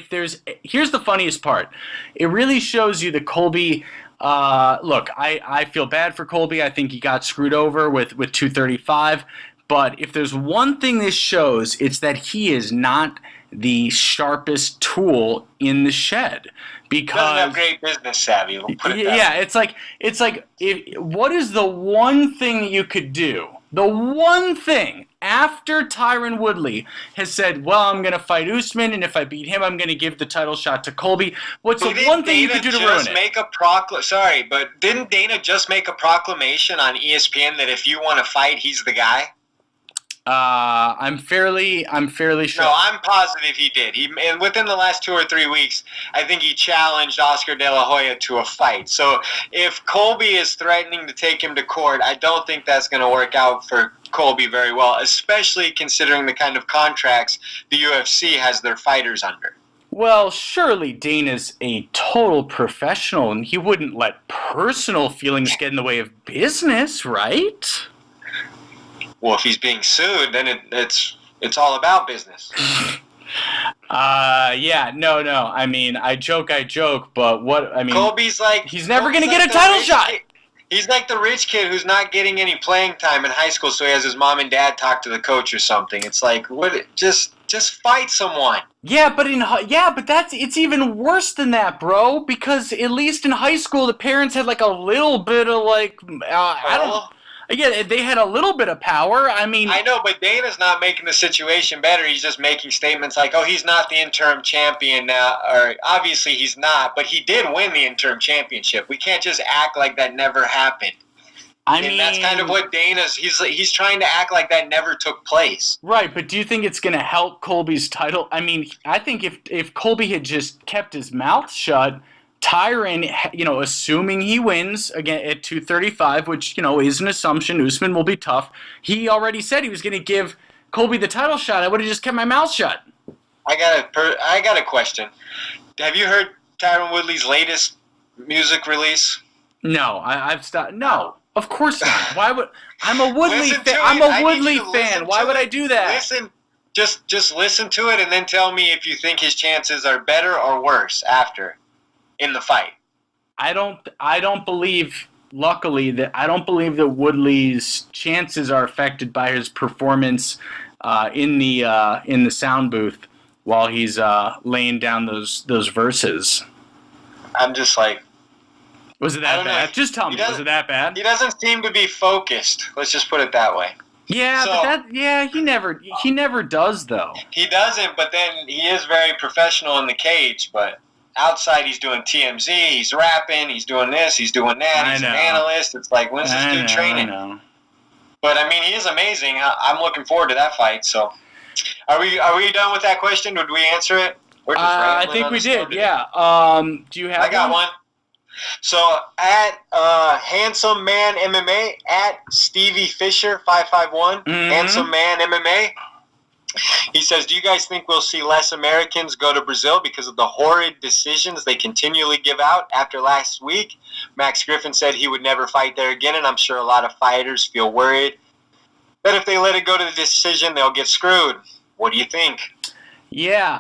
here's the funniest part. It really shows you that Colby... look, I feel bad for Colby. I think he got screwed over with 235. But if there's one thing this shows, it's that he is not the sharpest tool in the shed. Because doesn't have great business savvy. We'll put it that way. It's like what is the one thing that you could do? The one thing after Tyron Woodley has said, well, I'm going to fight Usman, and if I beat him, I'm going to give the title shot to Colby. What's the one thing you could do to ruin it? Sorry, but didn't Dana just make a proclamation on ESPN that if you want to fight, he's the guy? I'm fairly sure. No, I'm positive he did. And within the last 2 or 3 weeks, I think he challenged Oscar De La Hoya to a fight. So if Colby is threatening to take him to court, I don't think that's going to work out for Colby very well, especially considering the kind of contracts the UFC has their fighters under. Well, surely Dana's a total professional, and he wouldn't let personal feelings get in the way of business, right? Well, if he's being sued, then it's It's all about business. Yeah, no. I mean, I joke, but Colby's like... he's never going to get a title shot. He's like the rich kid who's not getting any playing time in high school, so he has his mom and dad talk to the coach or something. It's like, what? Just fight someone. Yeah, but it's even worse than that, bro. Because at least in high school, the parents had like a little bit of they had a little bit of power. I mean, I know, but Dana's not making the situation better. He's just making statements like, "Oh, he's not the interim champion now," or obviously he's not, but he did win the interim championship. We can't just act like that never happened. And that's kind of what he's trying to act like that never took place. Right, but do you think it's going to help Colby's title? I mean, I think if Colby had just kept his mouth shut, Tyron, assuming he wins again at 235, which, is an assumption, Usman will be tough. He already said he was going to give Colby the title shot. I would have just kept my mouth shut. I got a question. Have you heard Tyron Woodley's latest music release? No, I've stopped. No, of course not. Why would I'm a Woodley fan? I'm a Woodley fan. Why would I do that? Just listen to it and then tell me if you think his chances are better or worse after. In the fight. I don't believe that Woodley's chances are affected by his performance in the sound booth while he's laying down those verses. I'm just like, was it that bad? Just tell me, was it that bad? He doesn't seem to be focused. Let's just put it that way. Yeah, he never does though. He doesn't, but then he is very professional in the cage, but outside, he's doing TMZ, he's rapping, he's doing this, he's doing that, he's an analyst. It's like, when's this dude training? But, I mean, he is amazing. I'm looking forward to that fight. So, are we done with that question? Did we answer it? We're just I think we did, yeah. Do you have I got one. So, at Handsome Man MMA, at Stevie Fisher 551, Handsome Man MMA, he says, do you guys think we'll see less Americans go to Brazil because of the horrid decisions they continually give out? After last week, Max Griffin said he would never fight there again, and I'm sure a lot of fighters feel worried that if they let it go to the decision, they'll get screwed. What do you think? Yeah,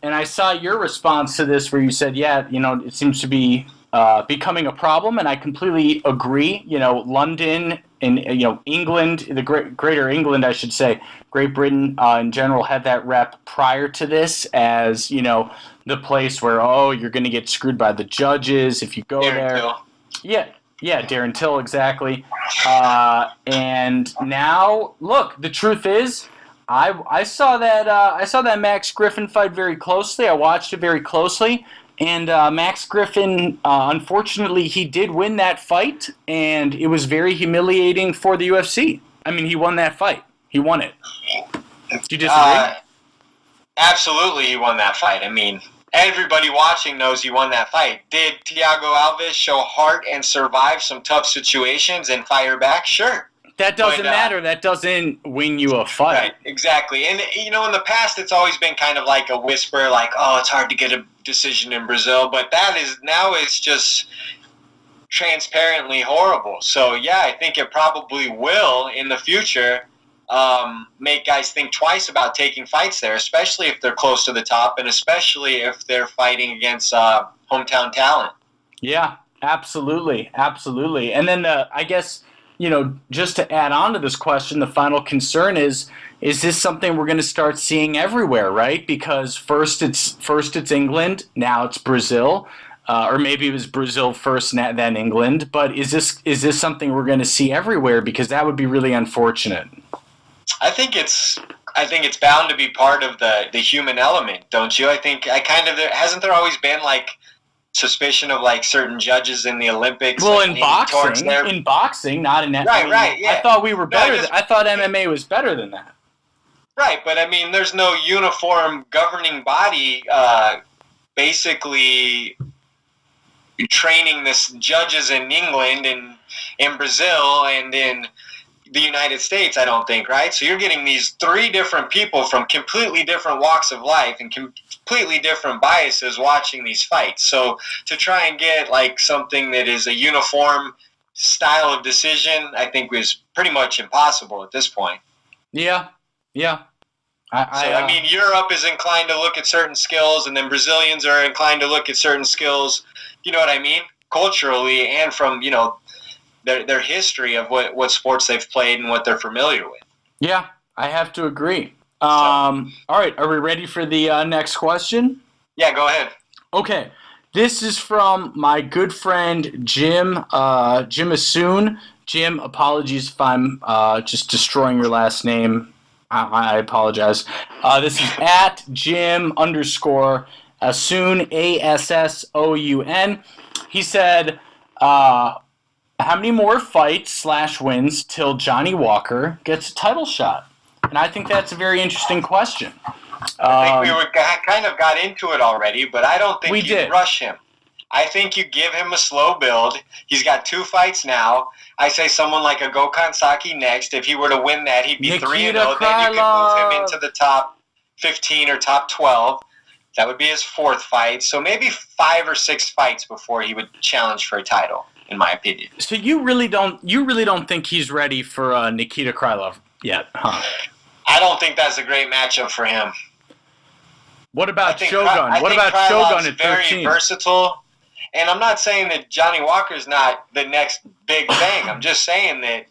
and I saw your response to this where you said, it seems to be becoming a problem, and I completely agree. London and England, the Greater England, I should say, Great Britain in general had that rep prior to this as the place where you're going to get screwed by the judges if you go there. Till. Yeah, Darren Till, exactly. And now, look, the truth is, I saw that Max Griffin fight very closely. I watched it very closely. And Max Griffin, unfortunately, he did win that fight, and it was very humiliating for the UFC. I mean, he won that fight. He won it. Do you disagree? Absolutely, he won that fight. I mean, everybody watching knows he won that fight. Did Thiago Alves show heart and survive some tough situations and fire back? Sure. That doesn't matter. That doesn't win you a fight. Right, exactly. And, in the past, it's always been kind of like a whisper, like, it's hard to get a decision in Brazil. But now it's just transparently horrible. So, yeah, I think it probably will, in the future, make guys think twice about taking fights there, especially if they're close to the top and especially if they're fighting against hometown talent. Yeah, absolutely. Absolutely. And then I guess... just to add on to this question, the final concern is this something we're going to start seeing everywhere, right? Because first it's England, now it's Brazil, or maybe it was Brazil first, then England. But is this something we're going to see everywhere? Because that would be really unfortunate. I think it's bound to be part of the human element, don't you? I think hasn't there always been like suspicion of like certain judges in the Olympics? Well, like, in boxing, not in that. Right, yeah. I thought we were better. I thought MMA was better than that. Right, but I mean, there's no uniform governing body basically training this judges in England and in Brazil and in the United States, I don't think, right? So you're getting these three different people from completely different walks of life and completely different biases watching these fights. So to try and get like something that is a uniform style of decision, I think was pretty much impossible at this point. Yeah. I mean, Europe is inclined to look at certain skills, and then Brazilians are inclined to look at certain skills. You know what I mean? Culturally, and from their history of what sports they've played and what they're familiar with. Yeah, I have to agree. All right, are we ready for the next question? Yeah, go ahead. Okay, this is from my good friend Jim Asoon. Jim, apologies if I'm just destroying your last name. I apologize. This is at Jim _Assoon, ASSOUN. He said, how many more fights / wins till Johnny Walker gets a title shot? And I think that's a very interesting question. I think we kind of got into it already, but I don't think you rush him. I think you give him a slow build. He's got 2 fights now. I say someone like a Gokhan Saki next. If he were to win that, he'd be 3-0. Then you could move him into the top 15 or top 12. That would be his 4th fight. So maybe 5 or 6 fights before he would challenge for a title, in my opinion. So you really don't think he's ready for Nikita Krylov yet, huh? I don't think that's a great matchup for him. What about Shogun? What about Shogun at 13? Very versatile. And I'm not saying that Johnny Walker's not the next big thing. I'm just saying that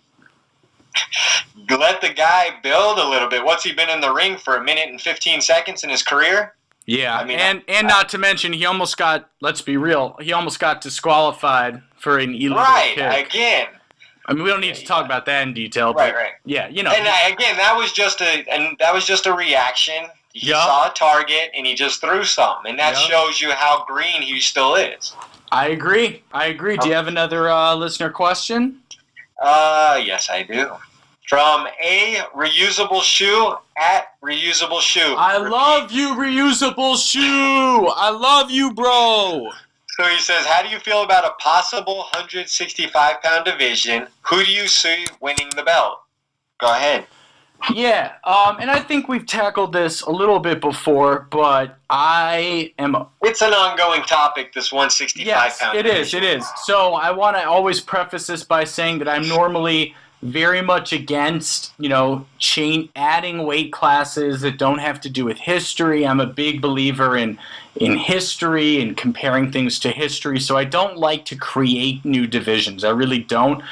let the guy build a little bit. What's he been in the ring for, 1 minute and 15 seconds in his career? Yeah, I mean, and not to mention, he almost got, let's be real, he almost got disqualified for an illegal kick. Right, again. I mean, we don't need to talk about that in detail. But right. Yeah, And again, that was just a reaction. He saw a target, and he just threw something. And that shows you how green he still is. I agree. Do you have another listener question? Yes, I do. From a reusable shoe at reusable shoe. I love you, reusable shoe. I love you, bro. So he says, how do you feel about a possible 165-pound division? Who do you see winning the belt? Go ahead. Yeah, and I think we've tackled this a little bit before, but It's an ongoing topic, this 165-pound division. It is. So I want to always preface this by saying that I'm normally very much against, adding weight classes that don't have to do with history. I'm a big believer in history and comparing things to history, so I don't like to create new divisions. I really don't.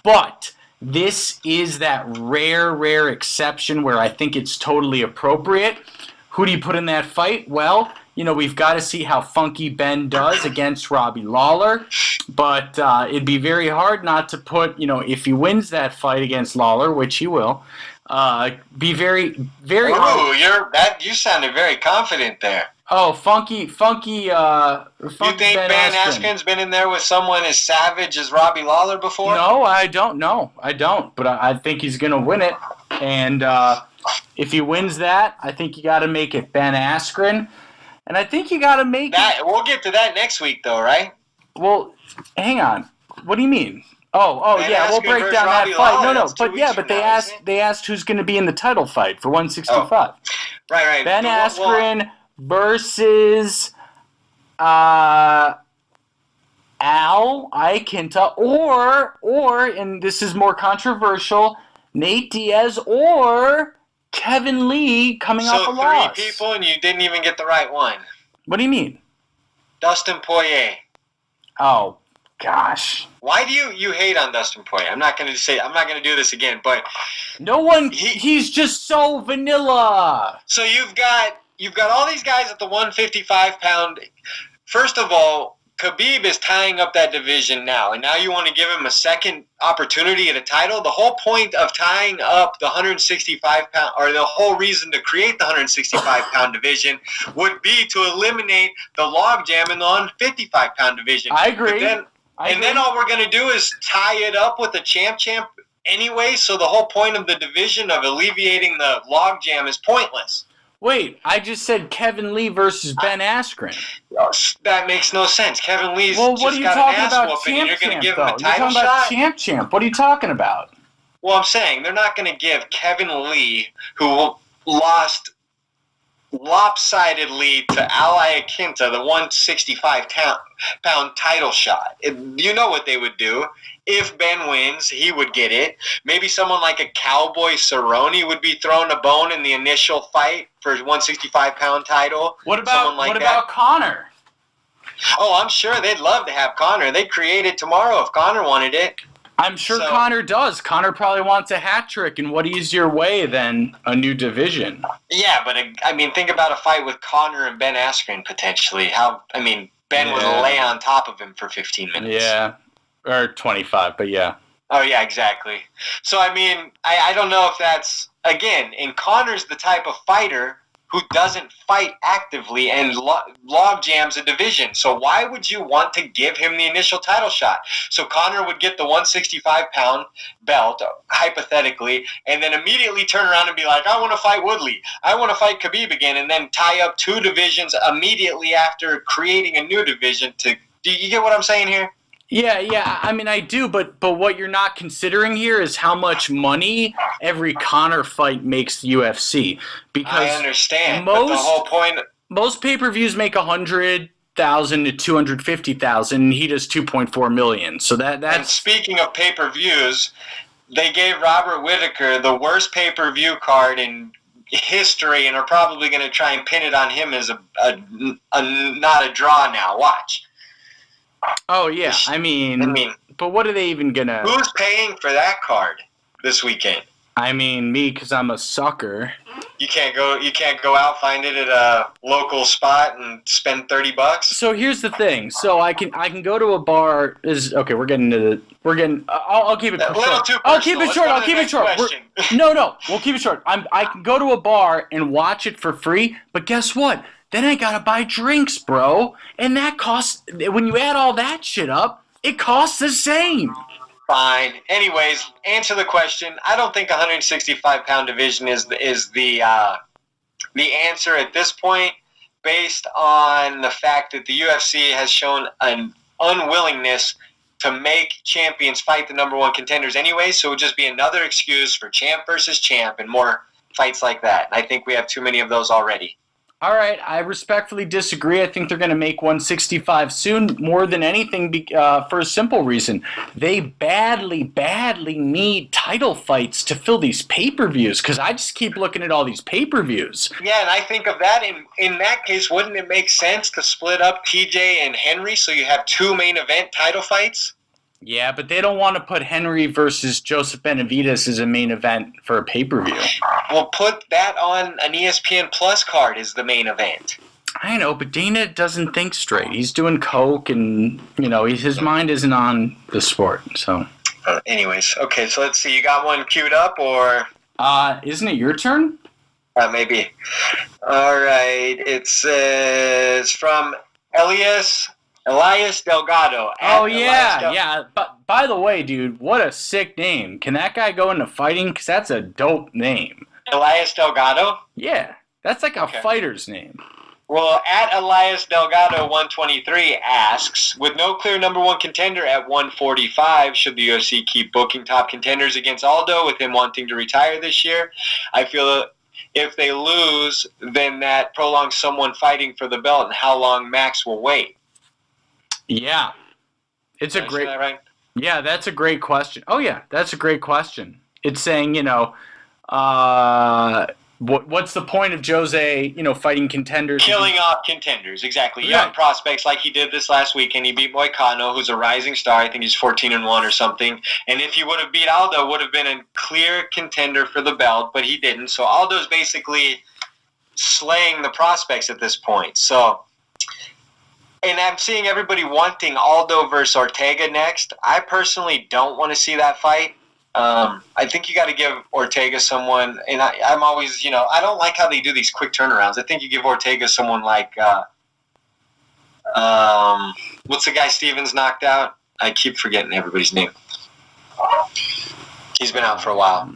But this is that rare exception where I think it's totally appropriate. Who do you put in that fight? Well, we've got to see how Funky Ben does against Robbie Lawler. But it'd be very hard not to put, if he wins that fight against Lawler, which he will, be very, very hard. You sounded very confident there. Oh, Funky You think Ben Askren's been in there with someone as savage as Robbie Lawler before? No, I don't. But I think he's going to win it. And if he wins that, I think you got to make it Ben Askren. And I think you got to make that. We'll get to that next week, though, right? Well, hang on. What do you mean? Oh, Ben yeah, Askren we'll break down that fight. Lawler, but they asked who's going to be in the title fight for 165. Oh. Right. Ben Askren versus Al Iaquinta, or and this is more controversial, Nate Diaz or Kevin Lee coming off a loss. So 3 people and you didn't even get the right one. What do you mean? Dustin Poirier. Oh gosh. Why do you hate on Dustin Poirier? I'm not going to do this again, but he's just so vanilla. So you've got all these guys at the 155-pound. First of all, Khabib is tying up that division now, and now you want to give him a second opportunity at a title? The whole point of tying up the 165-pound, or the whole reason to create the 165-pound division would be to eliminate the logjam in the 155-pound division. I agree. Then all we're going to do is tie it up with the champ anyway, so the whole point of the division of alleviating the logjam is pointless. Wait, I just said Kevin Lee versus Ben Askren. That makes no sense. Kevin Lee's just got an ass whooping, and you're going to give him a title You're talking shot? about champ. What are you talking about? Well, I'm saying they're not going to give Kevin Lee, who lost lopsidedly to Ally Akinta, the 165-pound title shot. You know what they would do. If Ben wins, he would get it. Maybe someone like a Cowboy Cerrone would be thrown a bone in the initial fight for his 165-pound title. What about Conor? Oh, I'm sure they'd love to have Conor. They'd create it tomorrow if Conor wanted it. I'm sure Conor does. Conor probably wants a hat trick, and what easier way than a new division? Yeah, but think about a fight with Conor and Ben Askren potentially. Ben would lay on top of him for 15 minutes. Yeah, or 25, but yeah. Oh, yeah, exactly. So, I don't know if that's, again, and Conor's the type of fighter who doesn't fight actively and log jams a division. So why would you want to give him the initial title shot? So Conor would get the 165-pound belt, hypothetically, and then immediately turn around and be like, I want to fight Woodley. I want to fight Khabib again, and then tie up two divisions immediately after creating a new division. Do you get what I'm saying here? Yeah. I do, but what you're not considering here is how much money every Conor fight makes the UFC. Because I understand, but the whole point... Most pay-per-views make $100,000 to $250,000, and he does $2.4 million. So that's... And speaking of pay-per-views, they gave Robert Whittaker the worst pay-per-view card in history, and are probably going to try and pin it on him as not a draw now. Watch. Oh, yeah. But what are they even going to... Who's paying for that card this weekend? Me, because I'm a sucker. You can't go out, find it at a local spot and spend $30? So here's the thing. So I can go to a bar. We're getting I'll keep it short. I'll keep it short. No, we'll keep it short. I can go to a bar and watch it for free, but guess what? Then I gotta buy drinks, bro. And that costs, when you add all that shit up, it costs the same. Fine. Anyways, answer the question. I don't think 165-pound division is the answer at this point, based on the fact that the UFC has shown an unwillingness to make champions fight the number one contenders anyway, so it would just be another excuse for champ versus champ and more fights like that. I think we have too many of those already. All right, I respectfully disagree. I think they're going to make 165 soon, more than anything for a simple reason. They badly need title fights to fill these pay-per-views, because I just keep looking at all these pay-per-views. Yeah, and I think of that, in that case, wouldn't it make sense to split up TJ and Henry so you have two main event title fights? Yeah, but they don't want to put Henry versus Joseph Benavidez as a main event for a pay-per-view. Well, put that on an ESPN Plus card as the main event. I know, but Dana doesn't think straight. He's doing coke, and his mind isn't on the sport. So, anyways, okay. So let's see. You got one queued up, or isn't it your turn? Maybe. All right. It says from Elias Delgado. Oh, yeah. But by the way, dude, what a sick name. Can that guy go into fighting? Because that's a dope name. Elias Delgado? Yeah, that's like a fighter's name. Well, at Elias Delgado 123 asks, with no clear number one contender at 145, should the UFC keep booking top contenders against Aldo with him wanting to retire this year? I feel that if they lose, then that prolongs someone fighting for the belt, and how long Max will wait. Yeah. It's a great... Right? Yeah, that's a great question. Oh, yeah, that's a great question. It's saying, what's the point of Jose, fighting contenders? Killing off contenders, exactly. Right. Young prospects like he did this last week, and he beat Moicano, who's a rising star. I think he's 14-1 or something. And if he would have beat Aldo, would have been a clear contender for the belt, but he didn't. So Aldo's basically slaying the prospects at this point. So... And I'm seeing everybody wanting Aldo versus Ortega next. I personally don't want to see that fight. I think you got to give Ortega someone, and I'm always, I don't like how they do these quick turnarounds. I think you give Ortega someone like, what's the guy Stevens knocked out? I keep forgetting everybody's name. He's been out for a while.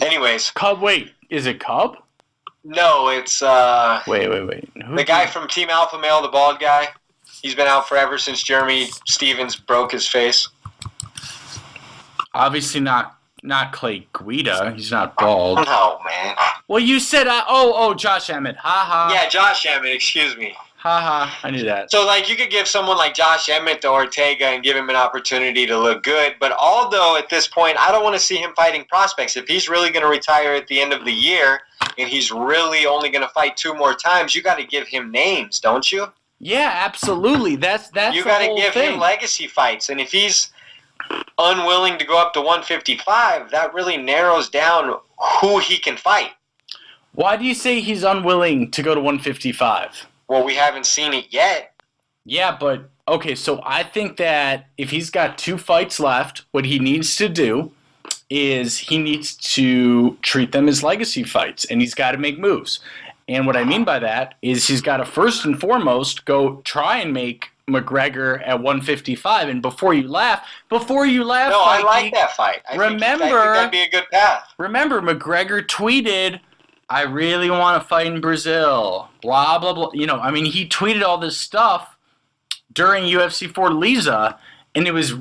Anyways. Cub, wait, is it Cub? No, it's, Wait. the guy from Team Alpha Male, the bald guy. He's been out forever since Jeremy Stevens broke his face. Obviously not Not Clay Guida. He's not bald. No, man. Well, you said, Josh Emmett. Ha ha. Yeah, Josh Emmett, excuse me. Ha ha. I knew that. So, like, you could give someone like Josh Emmett to Ortega and give him an opportunity to look good. But Aldo, at this point, I don't want to see him fighting prospects. If he's really going to retire at the end of the year and he's really only going to fight 2 more times, you got to give him names, don't you? Yeah, absolutely. That's you got to give thing. him legacy fights. And if he's unwilling to go up to 155, that really narrows down who he can fight. Why do you say he's unwilling to go to 155? Well, we haven't seen it yet. Yeah, but, okay, so I think that if he's got 2 fights left, what he needs to do is he needs to treat them as legacy fights, and he's got to make moves. And what I mean by that is he's got to first and foremost go try and make McGregor at 155. And before you laugh, No, I like that fight. I think that'd be a good path. Remember, McGregor tweeted, "I really want to fight in Brazil." Blah blah blah. You know, I mean, he tweeted all this stuff during UFC Fortaleza, and it was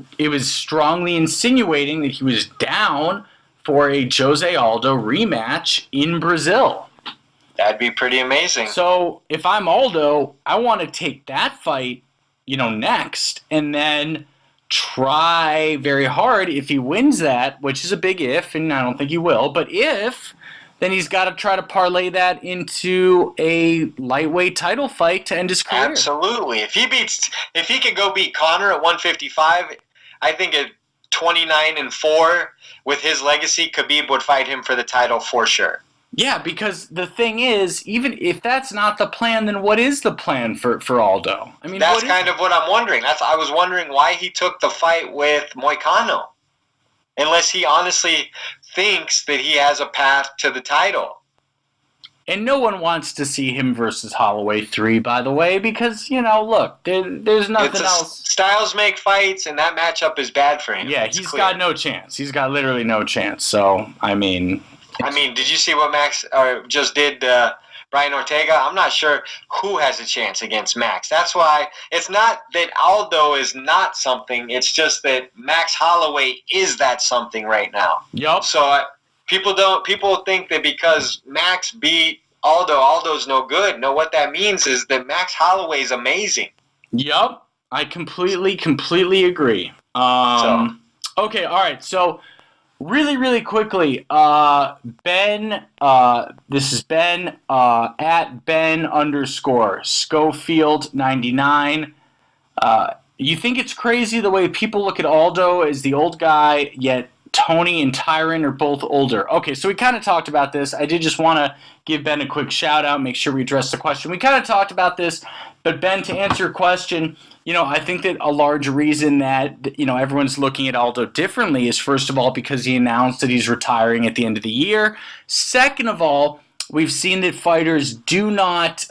strongly insinuating that he was down for a Jose Aldo rematch in Brazil. That'd be pretty amazing. So if I'm Aldo, I want to take that fight, next, and then try very hard. If he wins that, which is a big if, and I don't think he will, but if, then he's got to try to parlay that into a lightweight title fight to end his career. Absolutely. If he could go beat Conor at 155, I think at 29-4 with his legacy, Khabib would fight him for the title for sure. Yeah, because the thing is, even if that's not the plan, then what is the plan for Aldo? I mean, that's kind of what I'm wondering. I was wondering why he took the fight with Moicano, unless he honestly thinks that he has a path to the title. And no one wants to see him versus Holloway 3, by the way, because, look, there's nothing else. Styles make fights, and that matchup is bad for him. Yeah, he's got no chance. He's got literally no chance. So, I mean, did you see what Max just did Brian Ortega? I'm not sure who has a chance against Max. That's why it's not that Aldo is not something. It's just that Max Holloway is that something right now. Yep. So people think that because Max beat Aldo's no good. No, what that means is that Max Holloway is amazing. Yep. I completely agree. Okay, all right. So really, really quickly, Ben, this is Ben, at Ben_Schofield99. You think it's crazy the way people look at Aldo as the old guy, yet Tony and Tyron are both older? Okay, so we kind of talked about this. I did just want to give Ben a quick shout out, make sure we address the question. We kind of talked about this, but Ben, to answer your question, I think that a large reason that, everyone's looking at Aldo differently is, first of all, because he announced that he's retiring at the end of the year. Second of all, we've seen that fighters do not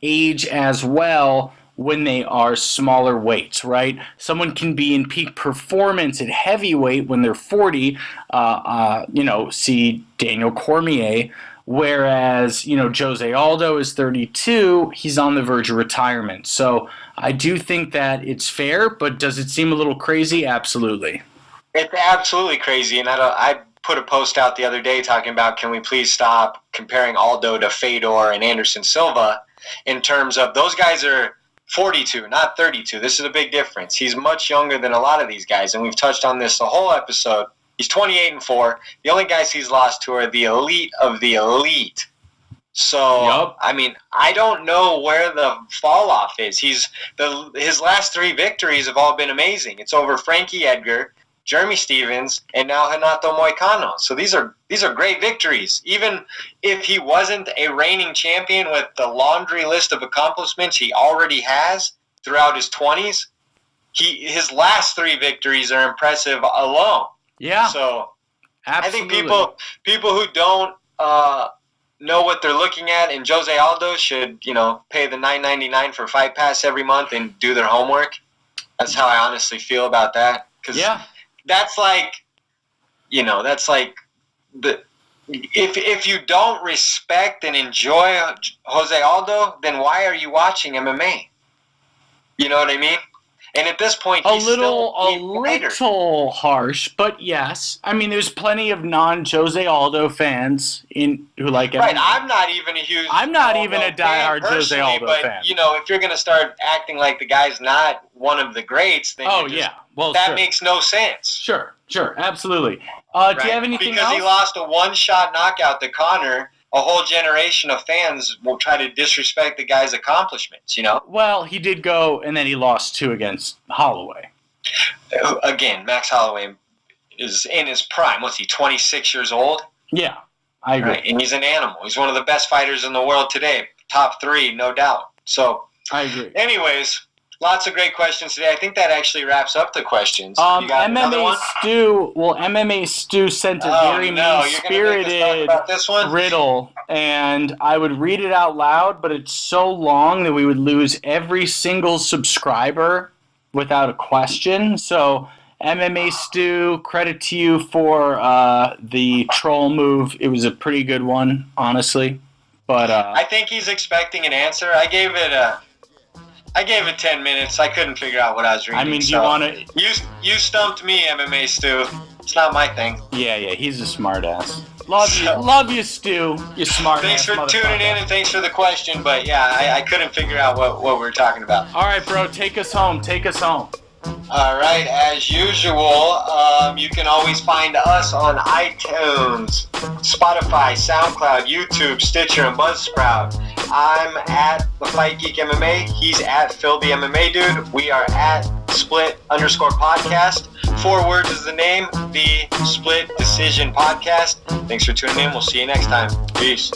age as well when they are smaller weights, right? Someone can be in peak performance at heavyweight when they're 40, see Daniel Cormier, whereas, Jose Aldo is 32, he's on the verge of retirement. So I do think that it's fair, but does it seem a little crazy? Absolutely. It's absolutely crazy, and I put a post out the other day talking about, can we please stop comparing Aldo to Fedor and Anderson Silva in terms of those guys are 42, not 32. This is a big difference. He's much younger than a lot of these guys, and we've touched on this the whole episode. He's 28-4. The only guys he's lost to are the elite of the elite. So, yep. I don't know where the fall off is. His last 3 victories have all been amazing. It's over Frankie Edgar, Jeremy Stevens, and now Renato Moicano. So these are great victories. Even if he wasn't a reigning champion with the laundry list of accomplishments he already has throughout his 20s, his last 3 victories are impressive alone. Yeah. So absolutely. I think people who don't know what they're looking at, and Jose Aldo should, pay the $9.99 for Fight Pass every month and do their homework. That's how I honestly feel about that. Because that's like, if you don't respect and enjoy Jose Aldo, then why are you watching MMA? You know what I mean? And at this point, a he's still little harsh, but yes. I mean, there's plenty of non-Jose Aldo fans who like MMA. Right, I'm not even a diehard Jose Aldo fan. You know, if you're going to start acting like the guy's not one of the greats, then that makes no sense. Sure, absolutely. Do you have anything else? Because he lost a one-shot knockout to Conor, a whole generation of fans will try to disrespect the guy's accomplishments, you know? Well, he did go, and then he lost 2 against Holloway. Again, Max Holloway is in his prime. What's he, 26 years old? Yeah, I agree. Right, and he's an animal. He's one of the best fighters in the world today. Top 3, no doubt. So, I agree. Anyways, lots of great questions today. I think that actually wraps up the questions. You got MMA Stu. Well, MMA Stu sent a very mean-spirited riddle, and I would read it out loud, but it's so long that we would lose every single subscriber without a question. So, MMA Stu, credit to you for the troll move. It was a pretty good one, honestly. But I think he's expecting an answer. I gave it 10 minutes. I couldn't figure out what I was reading. I mean, do you want to... You stumped me, MMA Stu. It's not my thing. Yeah, he's a smart ass. Love you, Stu. You smart Thanks for tuning in and thanks for the question. But yeah, I couldn't figure out what we were talking about. All right, bro. Take us home. All right, as usual, you can always find us on iTunes, Spotify, Soundcloud, YouTube, Stitcher, and Buzzsprout. I'm at The Fight Geek MMA. He's at Phil the MMA Dude. We are at Split_podcast. 4 words is the name, the Split Decision Podcast. Thanks for tuning in. We'll see you next time. Peace.